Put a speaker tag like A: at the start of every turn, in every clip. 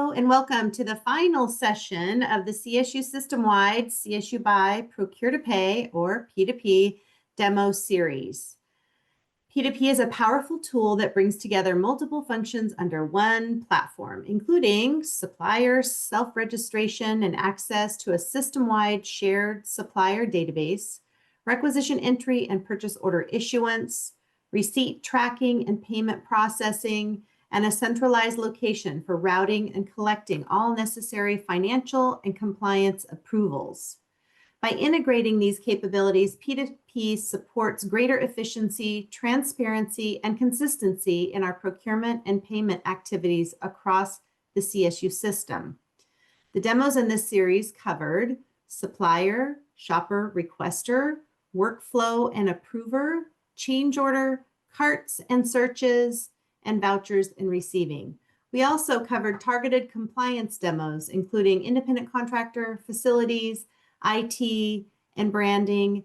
A: Hello and welcome to the final session of the CSU system-wide CSUBUY procure-to-pay or P2P demo series. P2P is a powerful tool that brings together multiple functions under one platform, including supplier self-registration and access to a system-wide shared supplier database, requisition entry and purchase order issuance, receipt tracking and payment processing, and a centralized location for routing and collecting all necessary financial and compliance approvals. By integrating these capabilities, P2P supports greater efficiency, transparency, and consistency in our procurement and payment activities across the CSU system. The demos in this series covered supplier, shopper requester, workflow and approver, change order, carts and searches, and vouchers and receiving. We also covered targeted compliance demos, including independent contractor, facilities, IT, and branding,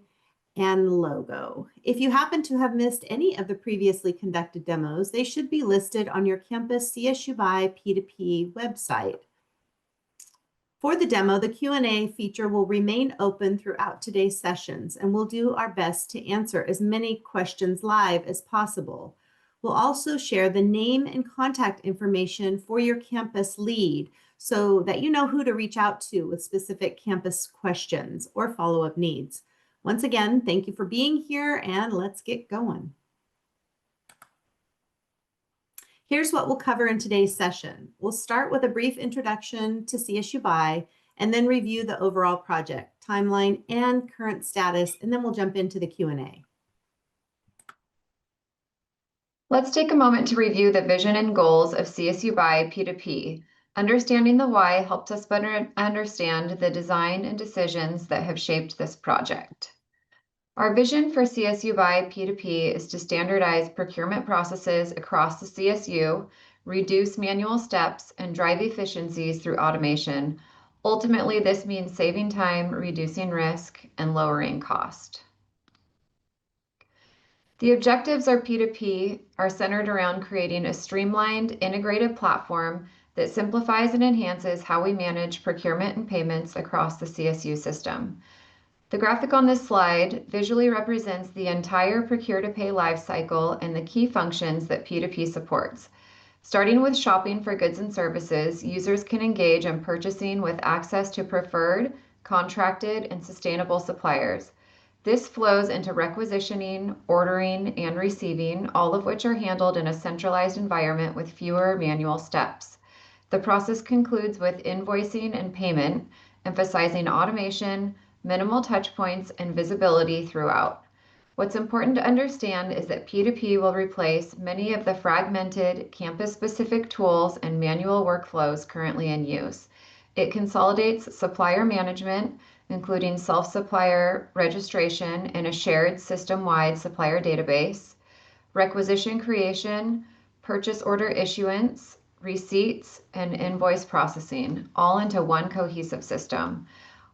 A: and logo. If you happen to have missed any of the previously conducted demos, they should be listed on your campus CSUBUY P2P website. For the demo, the Q&A feature will remain open throughout today's sessions, and we'll do our best to answer as many questions live as possible. We'll also share the name and contact information for your campus lead so that you know who to reach out to with specific campus questions or follow-up needs. Once again, thank you for being here, and let's get going. Here's what we'll cover in today's session. We'll start with a brief introduction to CSUBUY and then review the overall project, timeline, and current status, and then we'll jump into the Q&A.
B: Let's take a moment to review the vision and goals of CSUBUY P2P. Understanding the why helps us better understand the design and decisions that have shaped this project. Our vision for CSUBUY P2P is to standardize procurement processes across the CSU, reduce manual steps, and drive efficiencies through automation. Ultimately, this means saving time, reducing risk, and lowering cost. The objectives of P2P are centered around creating a streamlined, integrated platform that simplifies and enhances how we manage procurement and payments across the CSU system. The graphic on this slide visually represents the entire procure-to-pay lifecycle and the key functions that P2P supports. Starting with shopping for goods and services, users can engage in purchasing with access to preferred, contracted, and sustainable suppliers. This flows into requisitioning, ordering, and receiving, all of which are handled in a centralized environment with fewer manual steps. The process concludes with invoicing and payment, emphasizing automation, minimal touchpoints, and visibility throughout. What's important to understand is that P2P will replace many of the fragmented, campus-specific tools and manual workflows currently in use. It consolidates supplier management, including self-supplier registration and a shared system-wide supplier database, requisition creation, purchase order issuance, receipts, and invoice processing, all into one cohesive system.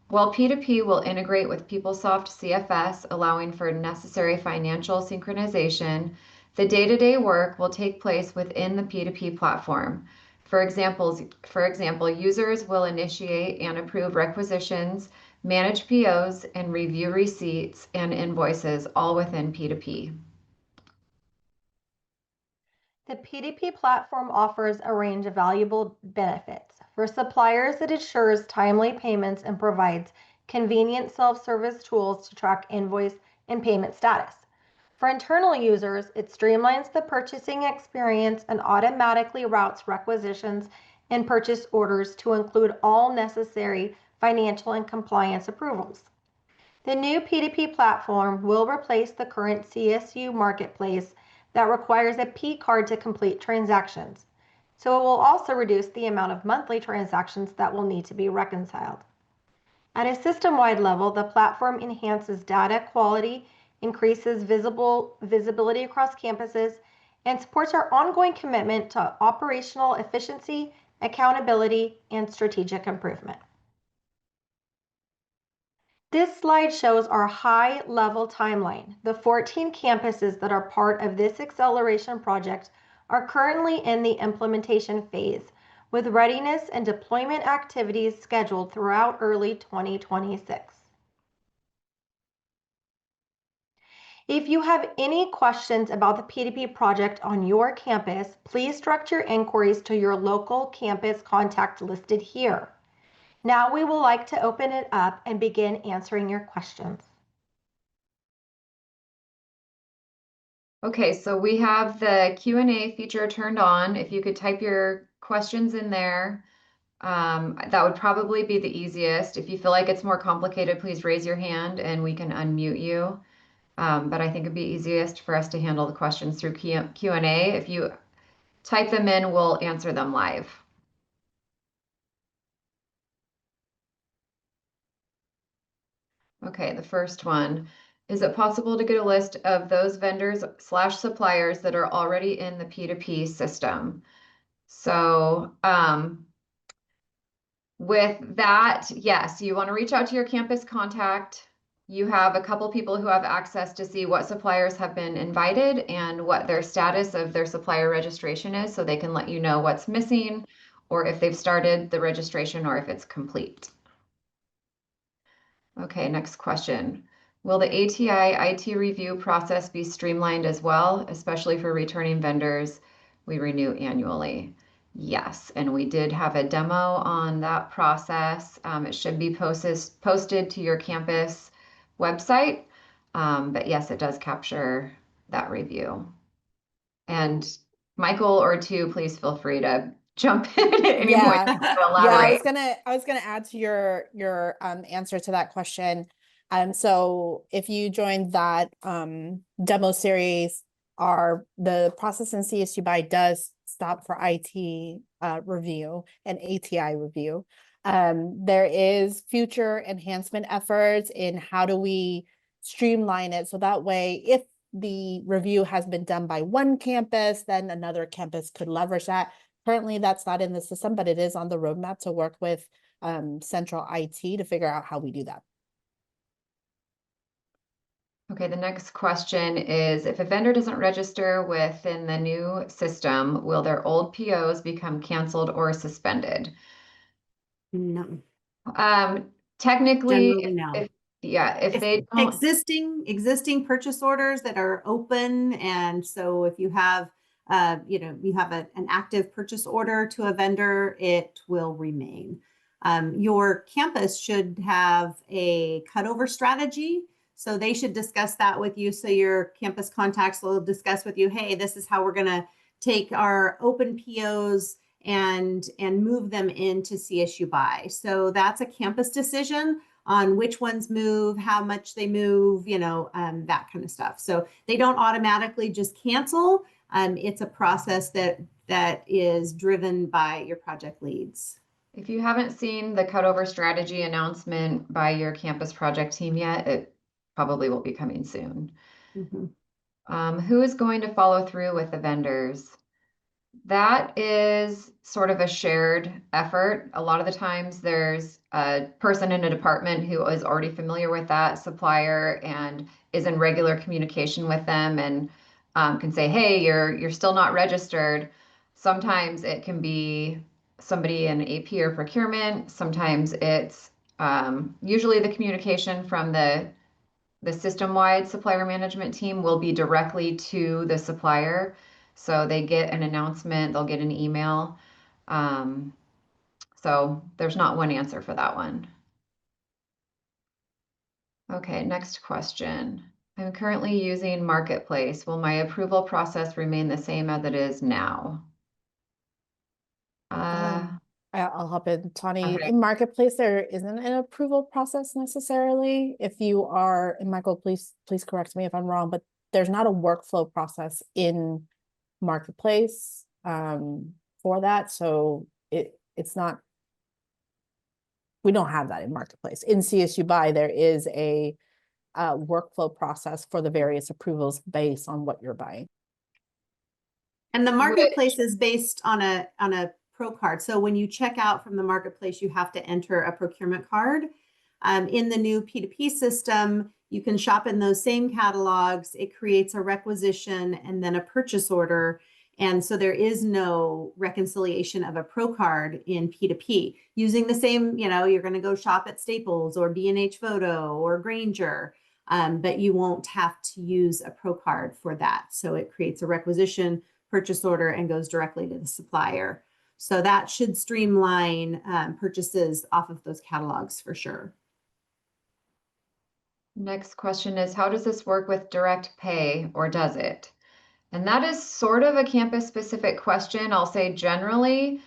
B: While P2P will integrate with PeopleSoft CFS, allowing for necessary financial synchronization, the day-to-day work will take place within the P2P platform. For example, users will initiate and approve requisitions, manage POs, and review receipts and invoices, all within P2P.
C: The P2P platform offers a range of valuable benefits. For suppliers, it ensures timely payments and provides convenient self-service tools to track invoice and payment status. For internal users, it streamlines the purchasing experience and automatically routes requisitions and purchase orders to include all necessary financial and compliance approvals. The new P2P platform will replace the current CSU marketplace that requires a P card to complete transactions. So it will also reduce the amount of monthly transactions that will need to be reconciled. At a system-wide level, the platform enhances data quality, increases visibility across campuses, and supports our ongoing commitment to operational efficiency, accountability, and strategic improvement. This slide shows our high-level timeline. The 14 campuses that are part of this acceleration project are currently in the implementation phase, with readiness and deployment activities scheduled throughout early 2026. If you have any questions about the P2P project on your campus, please direct your inquiries to your local campus contact listed here. Now we would like to open it up and begin answering your questions.
B: Okay, so we have the Q&A feature turned on. If you could type your questions in there, that would probably be the easiest. If you feel like it's more complicated, please raise your hand and we can unmute you. But I think it'd be easiest for us to handle the questions through Q&A. If you type them in, we'll answer them live. Okay, the first one. Is it possible to get a list of those vendors / suppliers that are already in the P2P system? So with that, yes, you want to reach out to your campus contact. You have a couple people who have access to see what suppliers have been invited and what their status of their supplier registration is, so they can let you know what's missing or if they've started the registration or if it's complete. Okay, next question. Will the ATI IT review process be streamlined as well, especially for returning vendors we renew annually? Yes, and we did have a demo on that process. It should be posted to your campus website, but yes, it does capture that review. And Michael or Tu, please feel free to jump in at any point to elaborate.
D: I was gonna add to your answer to that question. So if you joined that demo series, the process in CSUBUY does stop for IT review and ATI review. There is future enhancement efforts in how do we streamline it so that way if the review has been done by one campus, then another campus could leverage that. Currently, that's not in the system, but it is on the roadmap to work with central IT to figure out how we do that.
B: Okay, the next question is, if a vendor doesn't register within the new system, will their old POs become canceled or suspended?
A: No.
B: Technically,
A: Generally, no.
B: if they don't,
A: existing purchase orders that are open, and so if you have you have an active purchase order to a vendor, it will remain. Your campus should have a cutover strategy, so they should discuss that with you. So your campus contacts will discuss with you, hey, this is how we're going to take our open POs and move them into CSUBUY. So that's a campus decision on which ones move, how much they move, that kind of stuff. So they don't automatically just cancel. It's a process that is driven by your project leads.
B: If you haven't seen the cutover strategy announcement by your campus project team yet, it probably will be coming soon.
A: Mm-hmm.
B: Who is going to follow through with the vendors? That is sort of a shared effort. A lot of the times there's a person in a department who is already familiar with that supplier and is in regular communication with them and can say, hey, you're still not registered. Sometimes it can be somebody in AP or procurement. Sometimes it's usually the communication from the system-wide supplier management team will be directly to the supplier. So they get an announcement, they'll get an email. So there's not one answer for that one. Okay, next question. I'm currently using Marketplace. Will my approval process remain the same as it is now?
D: I'll hop in, Tawny.
B: Okay.
D: In Marketplace, there isn't an approval process necessarily. If you are, and Michael, please correct me if I'm wrong, but there's not a workflow process in Marketplace for that. So it's not, we don't have that in Marketplace. In CSUBUY, there is a workflow process for the various approvals based on what you're buying.
A: And the Marketplace is based on a Pro card. So when you check out from the Marketplace, you have to enter a procurement card. In the new P2P system, you can shop in those same catalogs. It creates a requisition and then a purchase order. And so there is no reconciliation of a pro card in P2P using the same, you're going to go shop at Staples or B&H Photo or Granger, but you won't have to use a pro card for that. So it creates a requisition purchase order and goes directly to the supplier. So that should streamline purchases off of those catalogs for sure.
B: Next question is, how does this work with direct pay, or does it? And that is sort of a campus-specific question. I'll say generally,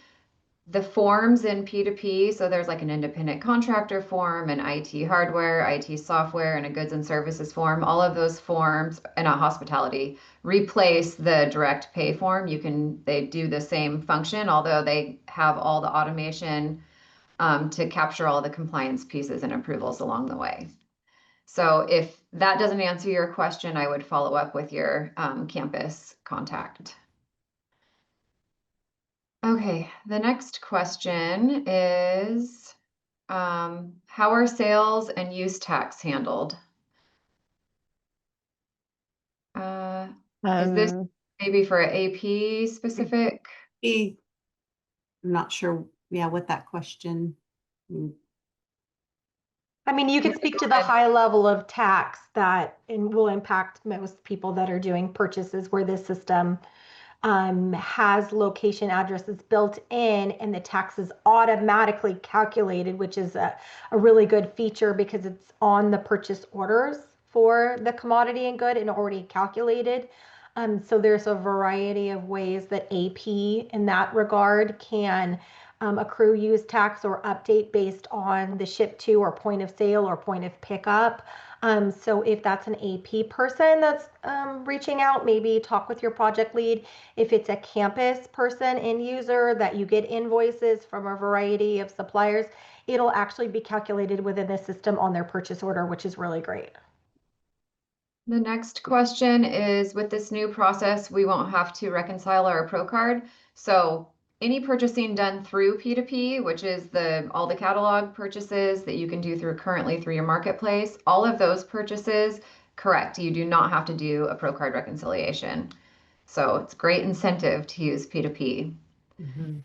B: the forms in P2P, so there's like an independent contractor form, an IT hardware, IT software, and a goods and services form. All of those forms, and a hospitality, replace the direct pay form. They do the same function, although they have all the automation to capture all the compliance pieces and approvals along the way. So if that doesn't answer your question, I would follow up with your campus contact. Okay, the next question is, how are sales and use tax handled? Is this maybe for AP specific?
A: I'm not sure, what that question.
C: I mean, you can speak to the high level of tax that will impact most people that are doing purchases where this system has location addresses built in and the tax is automatically calculated, which is a really good feature because it's on the purchase orders for the commodity and good and already calculated. So there's a variety of ways that AP in that regard can accrue use tax or update based on the ship to or point of sale or point of pickup. So if that's an AP person that's reaching out, maybe talk with your project lead. If it's a campus person, end user, that you get invoices from a variety of suppliers, it'll actually be calculated within the system on their purchase order, which is really great.
B: The next question is, with this new process, we won't have to reconcile our pro card. So any purchasing done through P2P, which is all the catalog purchases that you can do currently through your marketplace, all of those purchases, correct, you do not have to do a pro card reconciliation. So it's great incentive to use P2P.
A: Mm-hmm.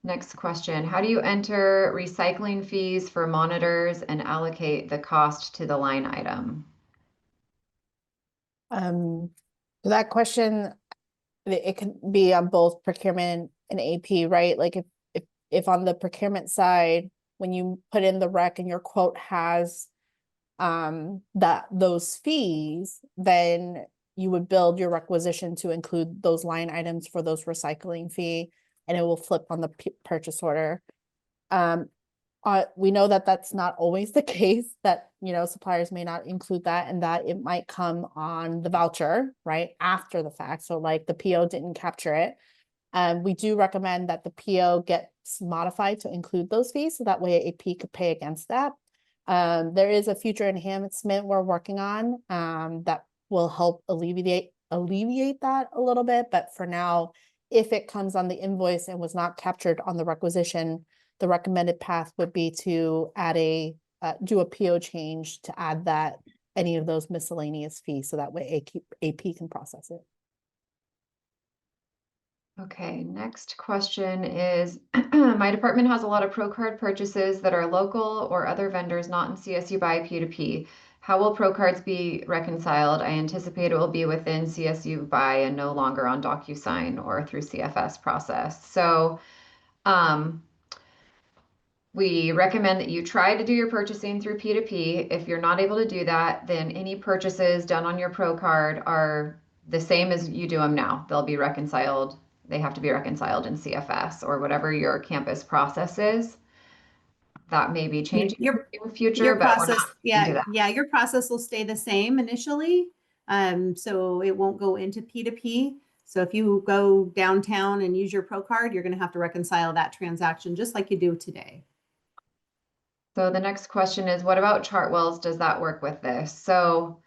B: Next question, how do you enter recycling fees for monitors and allocate the cost to the line item?
D: That question, it can be on both procurement and AP, right? Like if on the procurement side, when you put in the rec and your quote has those fees, then you would build your requisition to include those line items for those recycling fee, and it will flip on the purchase order. We know that that's not always the case, that suppliers may not include that, and that it might come on the voucher right after the fact. So like the PO didn't capture it. We do recommend that the PO gets modified to include those fees, so that way AP could pay against that. There is a future enhancement we're working on that will help alleviate that a little bit. But for now, if it comes on the invoice and was not captured on the requisition, the recommended path would be to add do a PO change to add any of those miscellaneous fees, so that way AP can process it.
B: Okay, next question is, my department has a lot of pro card purchases that are local or other vendors not in CSUBUY P2P. How will pro cards be reconciled? I anticipate it will be within CSUBUY and no longer on DocuSign or through CFS process. So we recommend that you try to do your purchasing through P2P. If you're not able to do that, then any purchases done on your pro card are the same as you do them now. They'll be reconciled. They have to be reconciled in CFS or whatever your campus process is. That may be changing in the future,
A: Your
B: but
A: process, your process will stay the same initially. So it won't go into P2P. So if you go downtown and use your pro card, you're going to have to reconcile that transaction just like you do today.
B: So the next question is, what about Chartwells? Does that work with this? So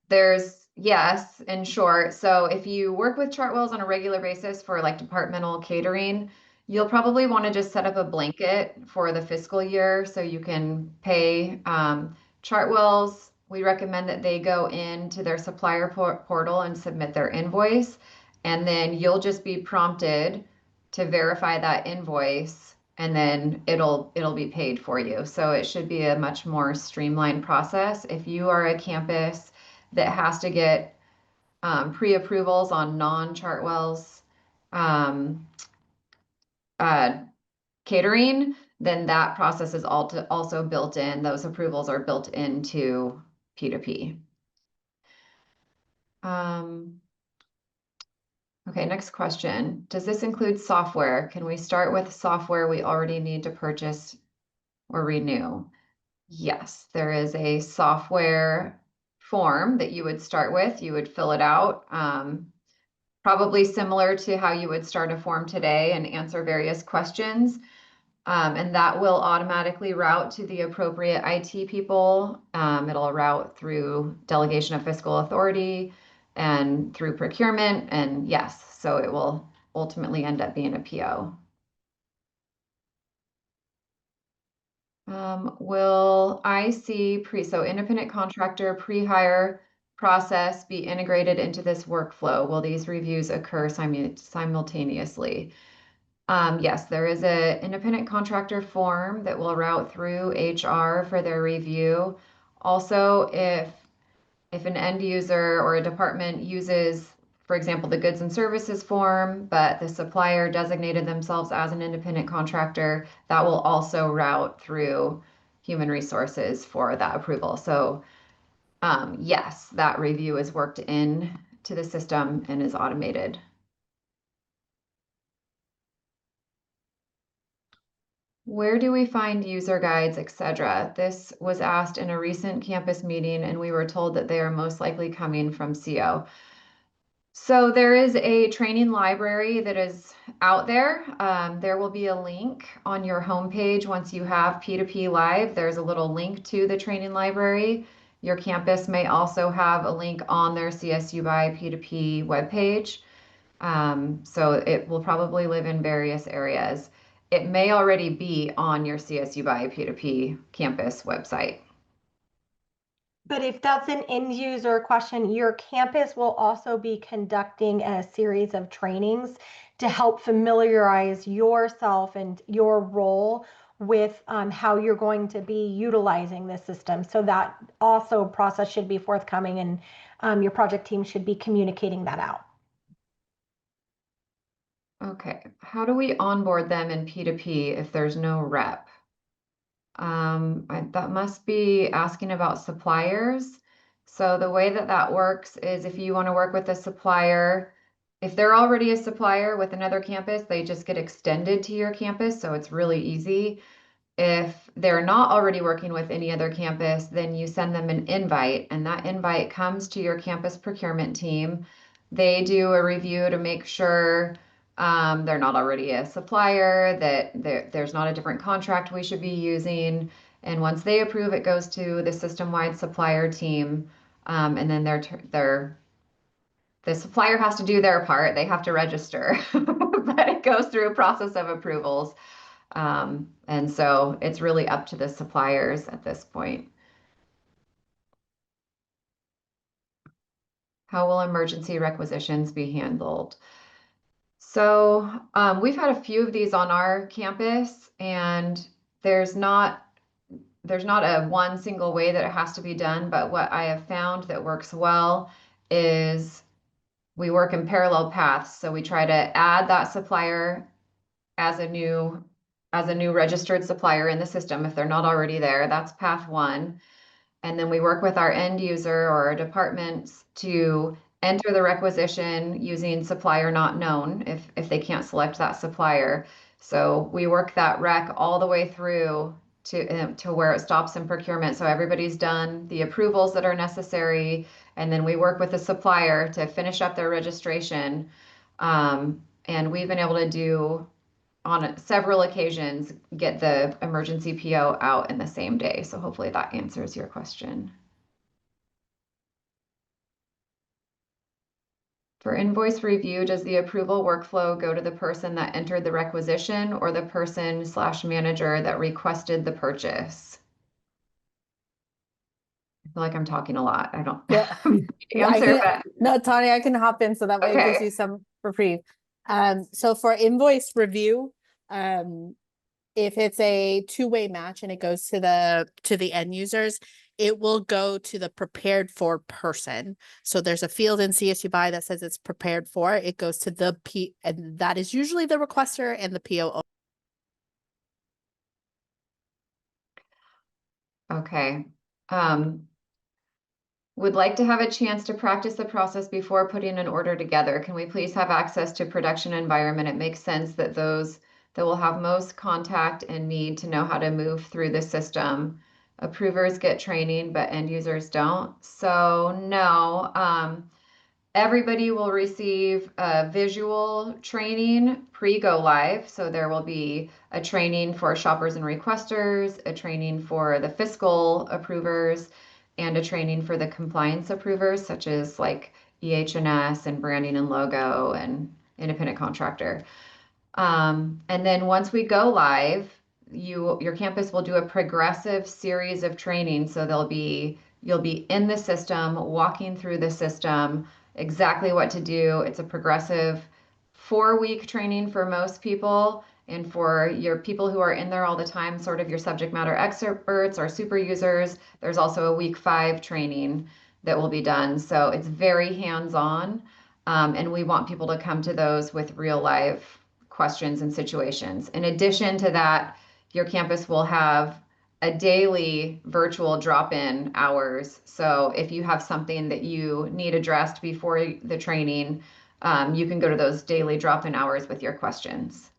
B: there's yes, in short. So if you work with Chartwells on a regular basis for like departmental catering, you'll probably want to just set up a blanket for the fiscal year so you can pay Chartwells. We recommend that they go into their supplier portal and submit their invoice. and then you'll just be prompted to verify that invoice, and then it'll be paid for you. So it should be a much more streamlined process. If you are a campus that has to get pre-approvals on non-Chartwell's catering, then that process is also built in. Those approvals are built into P2P. Okay, next question. Does this include software? Can we start with software we already need to purchase or renew? Yes, there is a software form that you would start with. You would fill it out, probably similar to how you would start a form today and answer various questions. And that will automatically route to the appropriate IT people. It'll route through delegation of fiscal authority and through procurement. And yes, so it will ultimately end up being a PO. Will so independent contractor pre-hire process be integrated into this workflow? Will these reviews occur simultaneously? Yes, there is an independent contractor form that will route through HR for their review. Also, if an end user or a department uses, for example, the goods and services form, but the supplier designated themselves as an independent contractor, that will also route through human resources for that approval. So yes, that review is worked in to the system and is automated. Where do we find user guides, etc.? This was asked in a recent campus meeting, and we were told that they are most likely coming from CO. So there is a training library that is out there. There will be a link on your homepage once you have P2P Live. There's a little link to the training library. Your campus may also have a link on their CSUBUY P2P webpage. So it will probably live in various areas. It may already be on your CSUBUY P2P campus website.
C: But if that's an end user question, your campus will also be conducting a series of trainings to help familiarize yourself and your role with how you're going to be utilizing the system. So that also process should be forthcoming, and your project team should be communicating that out.
B: Okay, how do we onboard them in P2P if there's no rep? That must be asking about suppliers. So the way that works is if you want to work with a supplier, if they're already a supplier with another campus, they just get extended to your campus. So it's really easy. If they're not already working with any other campus, then you send them an invite, and that invite comes to your campus procurement team. They do a review to make sure they're not already a supplier, that there's not a different contract we should be using. And once they approve, it goes to the system-wide supplier team. And then the supplier has to do their part. They have to register, but it goes through a process of approvals. And so it's really up to the suppliers at this point. How will emergency requisitions be handled? So we've had a few of these on our campus, and there's not a one single way that it has to be done, but what I have found that works well is we work in parallel paths. So we try to add that supplier as a new registered supplier in the system if they're not already there. That's path one. And then we work with our end user or our departments to enter the requisition using supplier not known if they can't select that supplier. So we work that rec all the way through to where it stops in procurement. So everybody's done the approvals that are necessary, and then we work with the supplier to finish up their registration. And we've been able to do, on several occasions, get the emergency PO out in the same day. So hopefully that answers your question. For invoice review, does the approval workflow go to the person that entered the requisition or the person/manager that requested the purchase? I feel like I'm talking a lot. I don't
D: Yeah.
B: answer, but
D: No, Tanya, I can hop in so that way it gives
B: okay.
D: you some reprieve. So for invoice review, if it's a two-way match and it goes to the end users, it will go to the prepared for person. So there's a field in CSUBUY that says it's prepared for. It goes to the P, and that is usually the requester and the PO.
B: Okay. Would like to have a chance to practice the process before putting an order together. Can we please have access to production environment? It makes sense that those that will have most contact and need to know how to move through the system. Approvers get training, but end users don't. So no, everybody will receive a visual training pre-go live. So there will be a training for shoppers and requesters, a training for the fiscal approvers, and a training for the compliance approvers, such as like EH&S and branding and logo and independent contractor. And then once we go live, your campus will do a progressive series of training. So you'll be in the system, walking through the system, exactly what to do. It's a progressive 4-week training for most people. And for your people who are in there all the time, sort of your subject matter experts or super users, there's also a week 5 training that will be done. So it's very hands-on. And we want people to come to those with real life questions and situations. In addition to that, your campus will have a daily virtual drop-in hours. So if you have something that you need addressed before the training, you can go to those daily drop-in hours with your questions.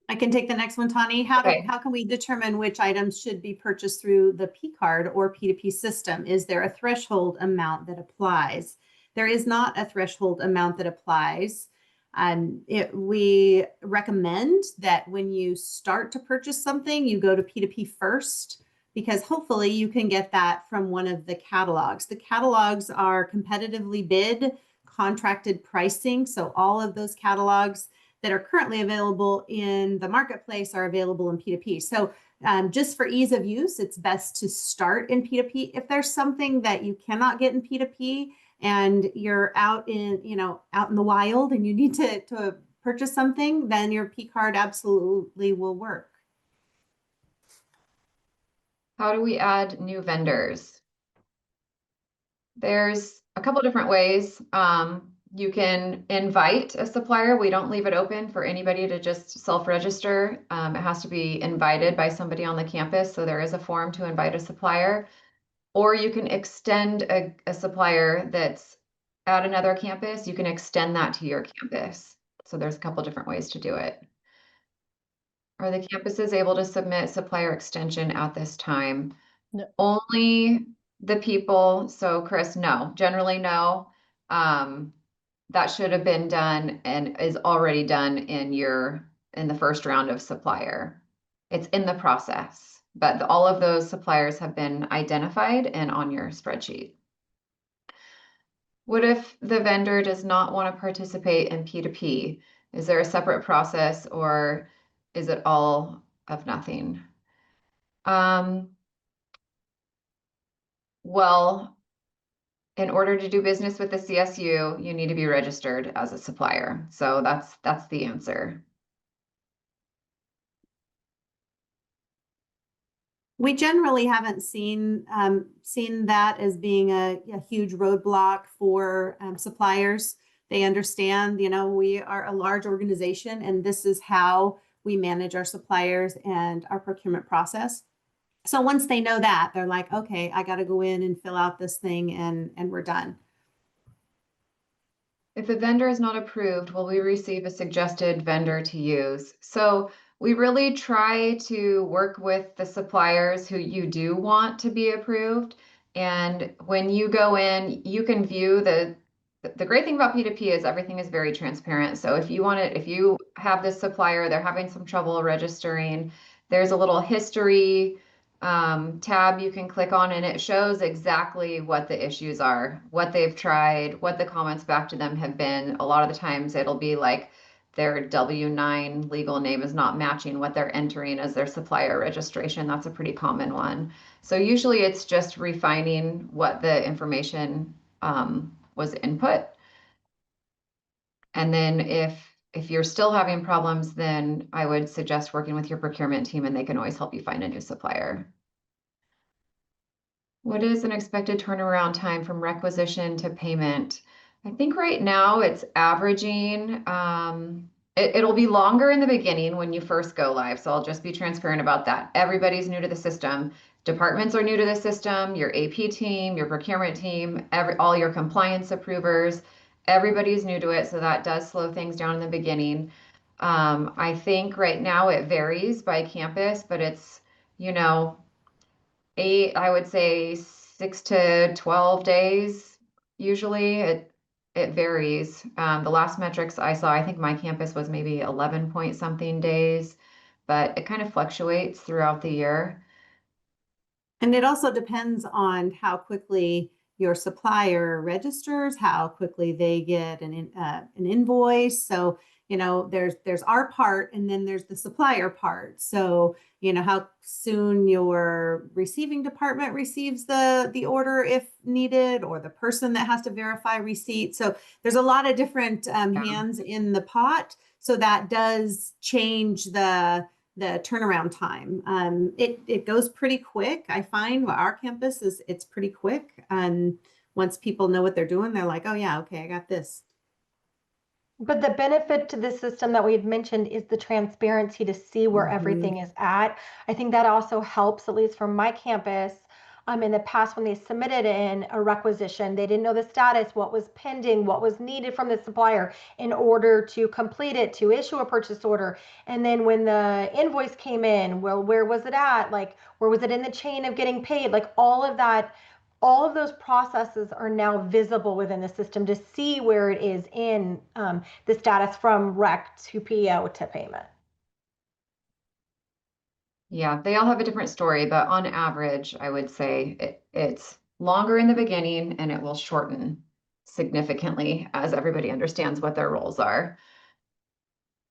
A: I can take the next one, Tani.
B: Okay.
A: How can we determine which items should be purchased through the P card or P2P system? Is there a threshold amount that applies? There is not a threshold amount that applies. We recommend that when you start to purchase something, you go to P2P first, because hopefully you can get that from one of the catalogs. The catalogs are competitively bid, contracted pricing. So all of those catalogs that are currently available in the marketplace are available in P2P. So just for ease of use, it's best to start in P2P. If there's something that you cannot get in P2P and you're out in the wild and you need to purchase something, then your P card absolutely will work.
B: How do we add new vendors? There's a couple different ways. You can invite a supplier. We don't leave it open for anybody to just self-register. It has to be invited by somebody on the campus. So there is a form to invite a supplier. Or you can extend a supplier that's at another campus. You can extend that to your campus. So there's a couple different ways to do it. Are the campuses able to submit supplier extension at this time?
D: No.
B: Only the people. So Chris, no, generally no. That should have been done and is already done in the first round of supplier. It's in the process, but all of those suppliers have been identified and on your spreadsheet. What if the vendor does not want to participate in P2P? Is there a separate process or is it all of nothing? Well, in order to do business with the CSU, you need to be registered as a supplier. So that's the answer.
A: We generally haven't seen that as being a huge roadblock for suppliers. They understand, we are a large organization and this is how we manage our suppliers and our procurement process. So once they know that, they're like, okay, I got to go in and fill out this thing and we're done.
B: If a vendor is not approved, will we receive a suggested vendor to use? So we really try to work with the suppliers who you do want to be approved. And when you go in, you can view the great thing about P2P is everything is very transparent. So if you have this supplier, they're having some trouble registering, there's a little history tab you can click on and it shows exactly what the issues are, what they've tried, what the comments back to them have been. A lot of the times it'll be like their W-9 legal name is not matching what they're entering as their supplier registration. That's a pretty common one. So usually it's just refining what the information was input. And then if you're still having problems, then I would suggest working with your procurement team, and they can always help you find a new supplier. What is an expected turnaround time from requisition to payment? I think right now it's averaging, it'll be longer in the beginning when you first go live. So I'll just be transparent about that. Everybody's new to the system. Departments are new to the system, your AP team, your procurement team, all your compliance approvers, everybody's new to it. So that does slow things down in the beginning. I think right now it varies by campus, but it's, you know, I would say 6 to 12 days. Usually it varies. The last metrics I saw, I think my campus was maybe 11 point something days, but it kind of fluctuates throughout the year.
A: And it also depends on how quickly your supplier registers, how quickly they get an invoice. So, you know, there's our part, and then there's the supplier part. So, you know, how soon your receiving department receives the order if needed, or the person that has to verify receipt. So there's a lot of different hands in the pot. So that does change the turnaround time. It goes pretty quick. I find our campus it's pretty quick. And once people know what they're doing, they're like, oh yeah, okay, I got this.
C: But the benefit to the system that we've mentioned is the transparency to see where everything is at. I think that also helps, at least from my campus. In the past, when they submitted in a requisition, they didn't know the status, what was pending, what was needed from the supplier in order to complete it, to issue a purchase order. And then when the invoice came in, well, where was it at? Like, where was it in the chain of getting paid? Like, all of that, all of those processes are now visible within the system to see where it is in the status from rec to PO to payment.
B: Yeah, they all have a different story, but on average, I would say it's longer in the beginning, and it will shorten significantly as everybody understands what their roles are.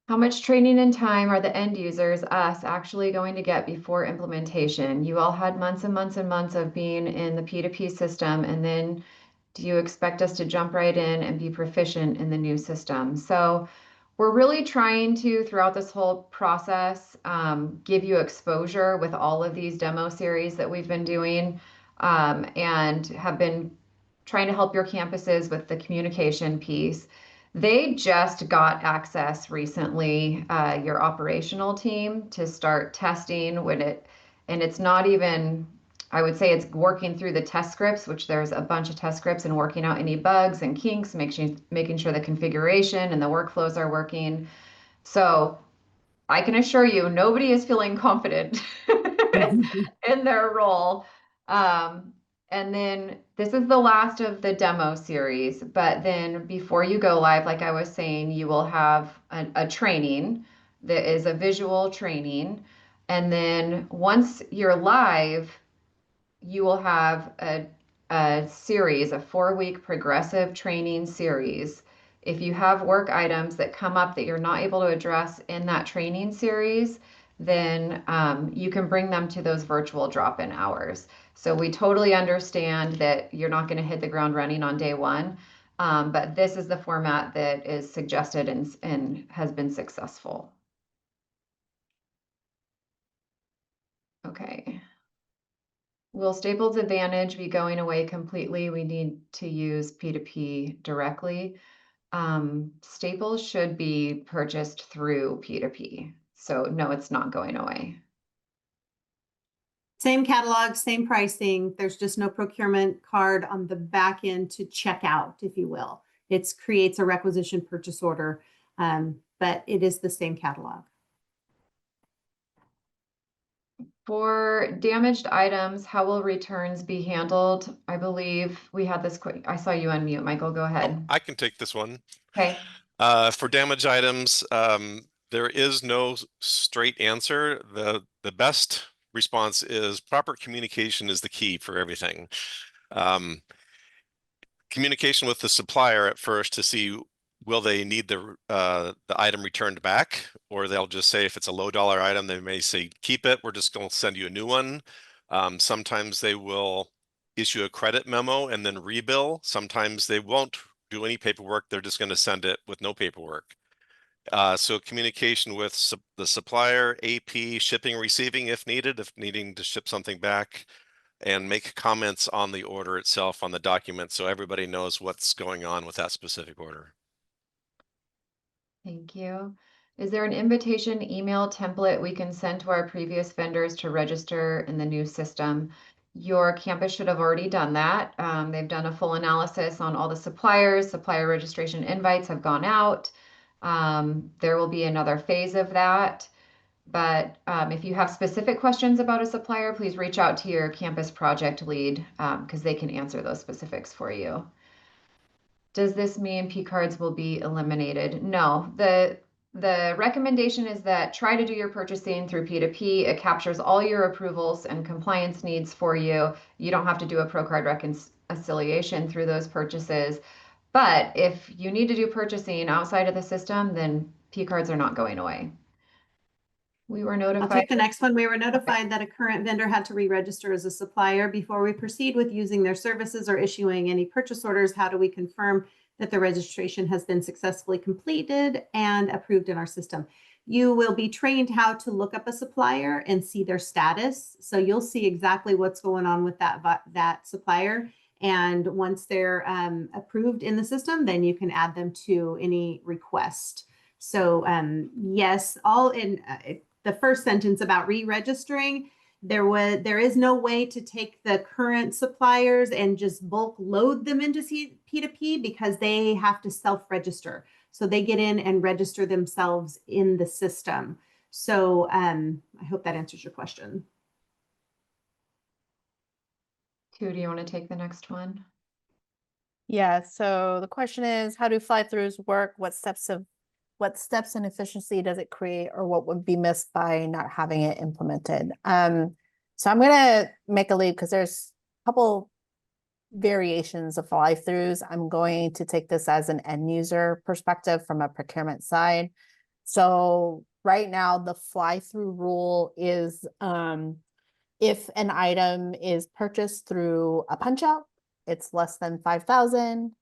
B: How much training and time are the end users, us, actually going to get before implementation? You all had months and months and months of being in the P2P system, and then do you expect us to jump right in and be proficient in the new system? So we're really trying to, throughout this whole process, give you exposure with all of these demo series that we've been doing, and have been trying to help your campuses with the communication piece. They just got access recently, your operational team, to start testing and it's not even, I would say it's working through the test scripts, which there's a bunch of test scripts, and working out any bugs and kinks, making sure the configuration and the workflows are working. So I can assure you, nobody is feeling confident in their role. And then this is the last of the demo series, but then before you go live, like I was saying, you will have a training that is a visual training. And then once you're live, you will have a series, a 4-week progressive training series. If you have work items that come up that you're not able to address in that training series, then you can bring them to those virtual drop-in hours. So we totally understand that you're not going to hit the ground running on day one, but this is the format that is suggested and has been successful. Okay. Will Staples Advantage be going away completely? We need to use P2P directly. Staples should be purchased through P2P. So no, it's not going away.
A: Same catalog, same pricing. There's just no procurement card on the back end to check out, if you will. It creates a requisition purchase order, but it is the same catalog.
B: For damaged items, how will returns be handled? I believe we had this quick. I saw you unmute, Michael. Go ahead.
E: I can take this one.
B: Okay.
E: For damaged items, there is no straight answer. The best response is proper communication is the key for everything. Communication with the supplier at first to see will they need the item returned back, or they'll just say if it's a low dollar item, they may say keep it. We're just going to send you a new one. Sometimes they will issue a credit memo and then rebill. Sometimes they won't do any paperwork. They're just going to send it with no paperwork. So communication with the supplier, AP, shipping, receiving if needed, if needing to ship something back, and make comments on the order itself on the document so everybody knows what's going on with that specific order.
B: Thank you. Is there an invitation email template we can send to our previous vendors to register in the new system? Your campus should have already done that. They've done a full analysis on all the suppliers. Supplier registration invites have gone out. There will be another phase of that. But if you have specific questions about a supplier, please reach out to your campus project lead because they can answer those specifics for you. Does this mean P cards will be eliminated? No, the recommendation is that try to do your purchasing through P2P. It captures all your approvals and compliance needs for you. You don't have to do a pro card reconciliation through those purchases. But if you need to do purchasing outside of the system, then P cards are not going away. We were
A: I'll
B: notified.
A: take the next one. We were notified that a current vendor had to re-register as a supplier. Before we proceed with using their services or issuing any purchase orders, how do we confirm that the registration has been successfully completed and approved in our system? You will be trained how to look up a supplier and see their status. So you'll see exactly what's going on with that supplier. And once they're approved in the system, then you can add them to any request. So yes, all in the first sentence about re-registering, there is no way to take the current suppliers and just bulk load them into P2P because they have to self-register. So they get in and register themselves in the system. So I hope that answers your question.
B: Do you want to take the next one?
D: Yeah, so the question is, how do fly-throughs work? What steps and efficiency does it create, or what would be missed by not having it implemented? So I'm gonna make a leap because there's a couple variations of fly-throughs. I'm going to take this as an end user perspective from a procurement side. So right now, the fly-through rule is if an item is purchased through a punch-out, it's less than 5,000,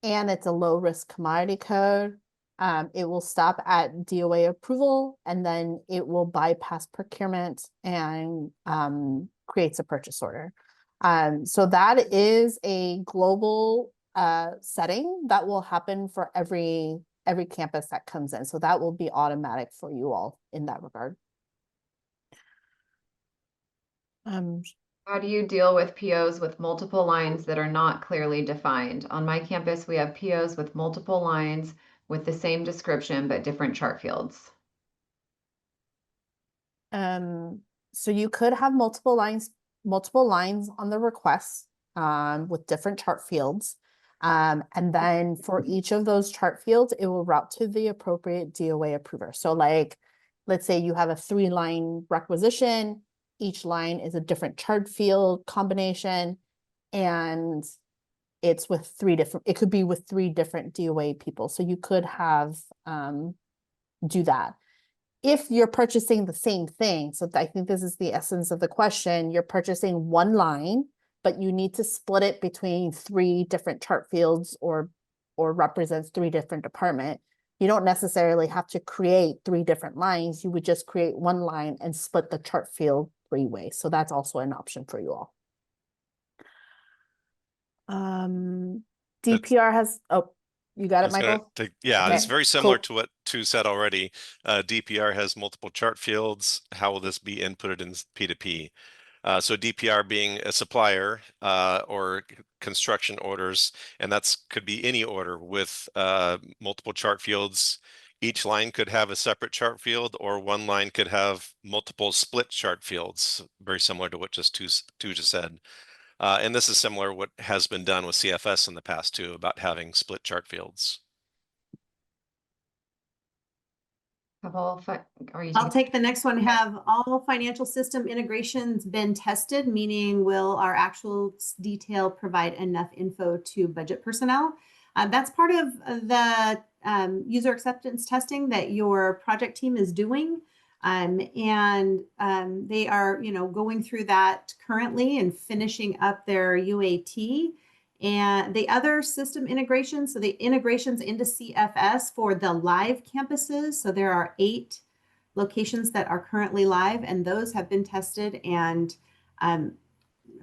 D: and it's a low-risk commodity code, it will stop at DOA approval, and then it will bypass procurement and creates a purchase order. So that is a global setting that will happen for every campus that comes in. So that will be automatic for you all in that regard.
B: How do you deal with POs with multiple lines that are not clearly defined? On my campus, we have POs with multiple lines with the same description, but different chart fields.
D: So you could have multiple lines on the request with different chart fields. And then for each of those chart fields, it will route to the appropriate DOA approver. So like, let's say you have a 3-line requisition, each line is a different chart field combination, and it's with it could be with 3 different DOA people. So you could have, do that. If you're purchasing the same thing, so I think this is the essence of the question, you're purchasing one line, but you need to split it between 3 different chart fields or represents 3 different departments. You don't necessarily have to create 3 different lines. You would just create one line and split the chart field 3 ways. So that's also an option for you all. DPR has, oh, you got it, Michael?
E: Yeah,
D: Okay,
E: it's very similar
D: cool.
E: to what Tu said already. DPR has multiple chart fields. How will this be inputted in P2P? So DPR being a supplier or construction orders, and that's could be any order with multiple chart fields. Each line could have a separate chart field, or one line could have multiple split chart fields, very similar to what Tu just said. And this is similar what has been done with CFS in the past too, about having split chart fields.
A: I'll take the next one. Have all financial system integrations been tested? Meaning, will our actual detail provide enough info to budget personnel? That's part of the user acceptance testing that your project team is doing. They are, going through that currently and finishing up their UAT. And the other system integrations, so the integrations into CFS for the live campuses. So there are 8 locations that are currently live, and those have been tested and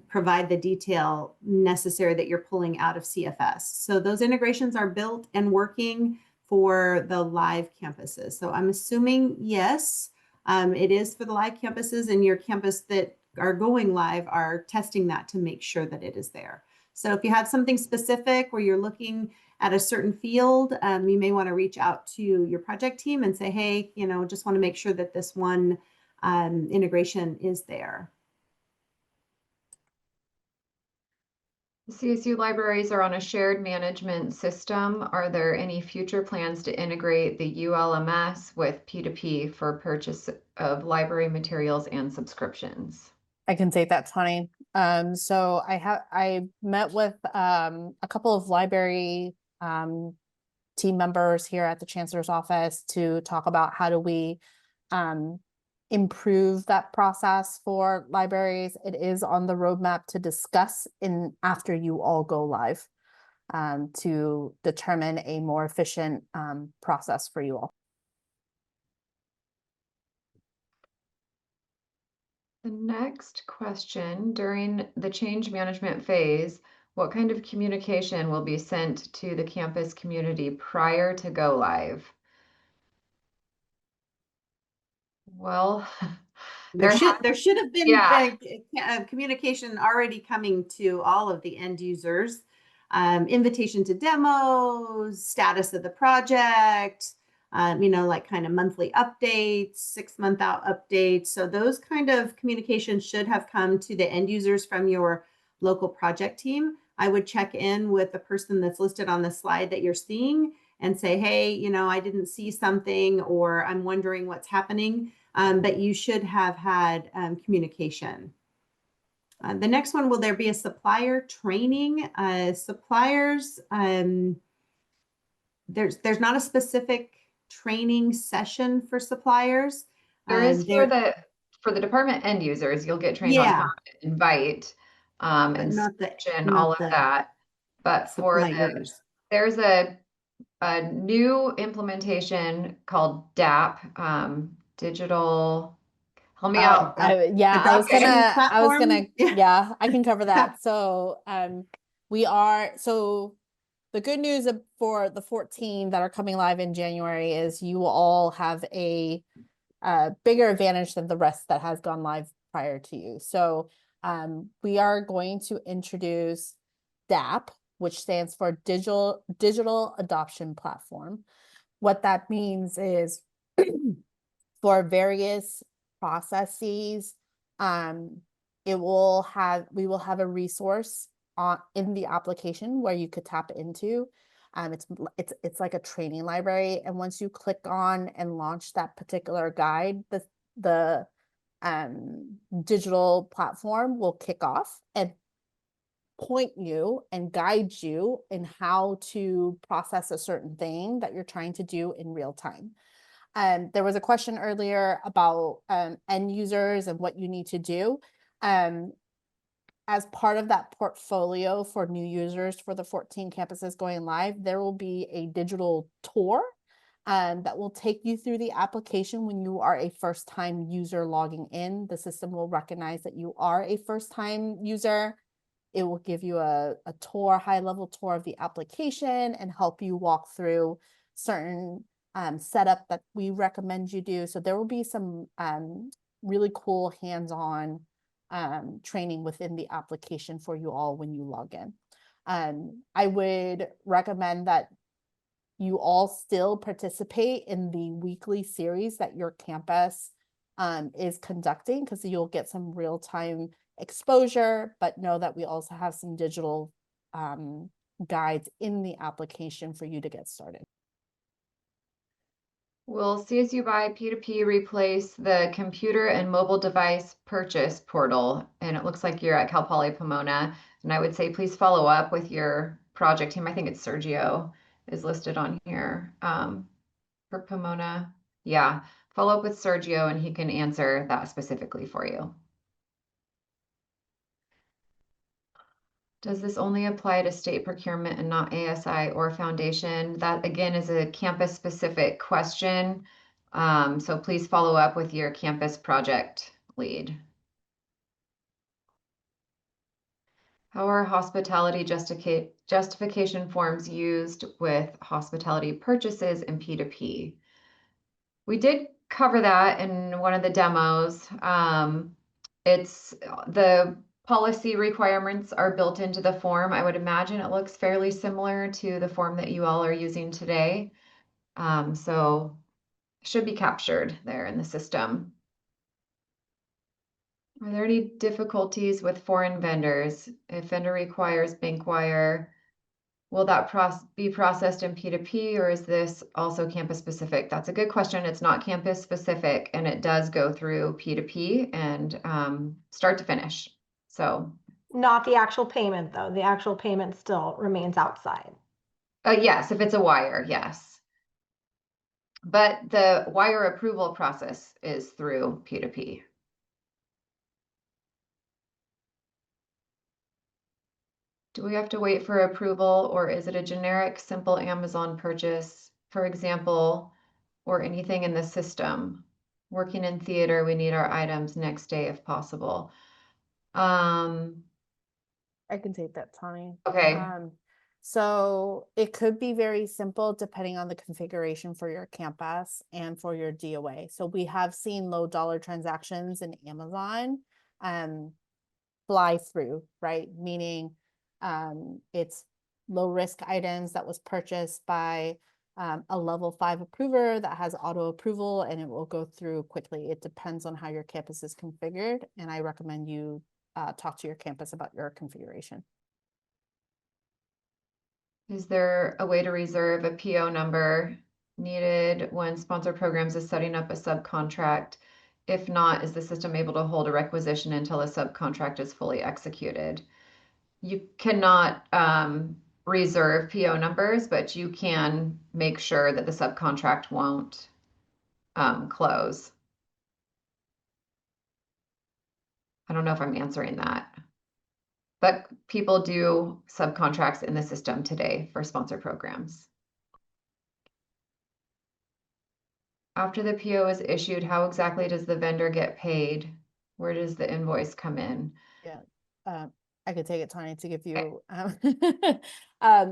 A: provide the detail necessary that you're pulling out of CFS. So those integrations are built and working for the live campuses. So I'm assuming, yes, it is for the live campuses, and your campus that are going live are testing that to make sure that it is there. So if you have something specific where you're looking at a certain field, you may want to reach out to your project team and say, hey, you know, just want to make sure that this one integration is there.
B: CSU libraries are on a shared management system. Are there any future plans to integrate the ULMS with P2P for purchase of library materials and subscriptions?
D: I can take that, Tony. So I met with a couple of library team members here at the Chancellor's office to talk about how do we improve that process for libraries. It is on the roadmap to discuss after you all go live to determine a more efficient process for you all.
B: The next question, during the change management phase, what kind of communication will be sent to the campus community prior to go live? Well,
A: There should have been
B: yeah.
A: communication already coming to all of the end users. Invitation to demos, status of the project, you know, like kind of monthly updates, 6-month out updates. So those kind of communications should have come to the end users from your local project team. I would check in with the person that's listed on the slide that you're seeing and say, hey, you know, I didn't see something, or I'm wondering what's happening. But you should have had communication. The next one, will there be a supplier training? Suppliers, there's not a specific training session for suppliers.
B: There is for the department end users, you'll get trained on how to invite and all of that. But for
A: suppliers.
B: There's a new implementation called DAP, digital. Help me out.
D: Yeah, I was gonna, yeah, I can cover that. So the good news for the 14 that are coming live in January is you will all have a bigger advantage than the rest that has gone live prior to you. So we are going to introduce DAP, which stands for Digital Adoption Platform. What that means is for various processes, we will have a resource in the application where you could tap into. It's like a training library, and once you click on and launch that particular guide, the digital platform will kick off and point you and guide you in how to process a certain thing that you're trying to do in real time. There was a question earlier about end users and what you need to do. As part of that portfolio for new users for the 14 campuses going live, there will be a digital tour that will take you through the application when you are a first-time user logging in. The system will recognize that you are a first-time user. It will give you a high-level tour of the application and help you walk through certain setup that we recommend you do. So there will be some really cool hands-on training within the application for you all when you log in. I would recommend that you all still participate in the weekly series that your campus is conducting, because you'll get some real-time exposure, but know that we also have some digital guides in the application for you to get started.
B: Will CSUBUY P2P replace the computer and mobile device purchase portal? And it looks like you're at Cal Poly Pomona. And I would say, please follow up with your project team. I think it's Sergio is listed on here for Pomona. Yeah, follow up with Sergio and he can answer that specifically for you. Does this only apply to state procurement and not ASI or foundation? That again is a campus specific question. So please follow up with your campus project lead. How are hospitality justification forms used with hospitality purchases in P2P? We did cover that in one of the demos. It's the policy requirements are built into the form. I would imagine it looks fairly similar to the form that you all are using today. So should be captured there in the system. Are there any difficulties with foreign vendors? If vendor requires bank wire, will that be processed in P2P, or is this also campus specific? That's a good question. It's not campus specific, and it does go through P2P and start to finish. So
C: Not the actual payment, though. The actual payment still remains outside.
B: yes, if it's a wire, yes. But the wire approval process is through P2P. Do we have to wait for approval, or is it a generic, simple Amazon purchase, for example, or anything in the system? Working in theater, we need our items next day if possible.
D: I can take that, Tony.
B: Okay.
D: So it could be very simple depending on the configuration for your campus and for your DOA. So we have seen low dollar transactions in Amazon fly through, right? Meaning it's low risk items that was purchased by a level 5 approver that has auto approval, and it will go through quickly. It depends on how your campus is configured, and I recommend you talk to your campus about your configuration.
B: Is there a way to reserve a PO number needed when sponsor programs is setting up a subcontract? If not, is the system able to hold a requisition until a subcontract is fully executed? You cannot reserve PO numbers, but you can make sure that the subcontract won't close. I don't know if I'm answering that. But people do subcontracts in the system today for sponsor programs. After the PO is issued, how exactly does the vendor get paid? Where does the invoice come in?
D: Yeah, I could take it, Tony, to give you.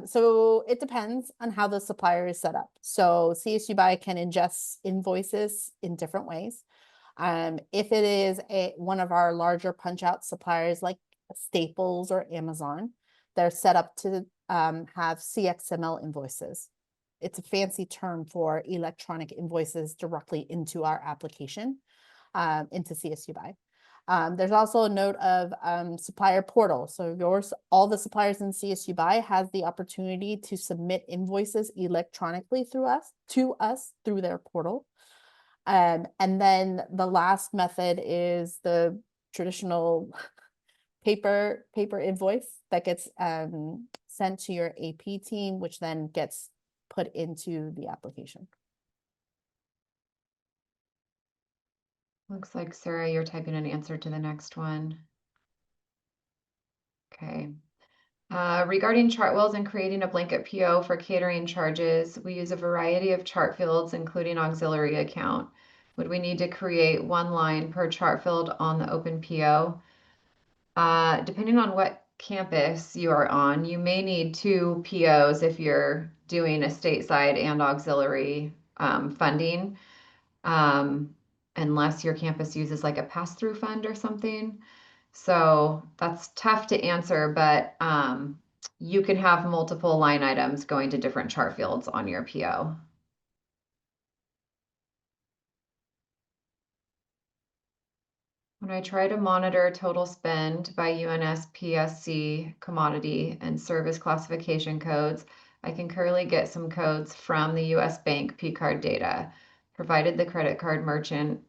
D: So it depends on how the supplier is set up. So CSUBUY can ingest invoices in different ways. If it is one of our larger punch out suppliers like Staples or Amazon, they're set up to have CXML invoices. It's a fancy term for electronic invoices directly into our application, into CSUBUY. There's also a note of supplier portal. So all the suppliers in CSUBUY has the opportunity to submit invoices electronically to us through their portal. And then the last method is the traditional paper invoice that gets sent to your AP team, which then gets put into the application.
B: Looks like, Sarah, you're typing an answer to the next one. Okay. Regarding Chartwells and creating a blanket PO for catering charges, we use a variety of chart fields, including auxiliary account. Would we need to create one line per chart field on the open PO? Depending on what campus you are on, you may need 2 POs if you're doing a stateside and auxiliary funding, unless your campus uses like a pass-through fund or something. So that's tough to answer, but you can have multiple line items going to different chart fields on your PO. When I try to monitor total spend by UNSPSC commodity and service classification codes, I can currently get some codes from the US Bank P-card data, provided the credit card merchant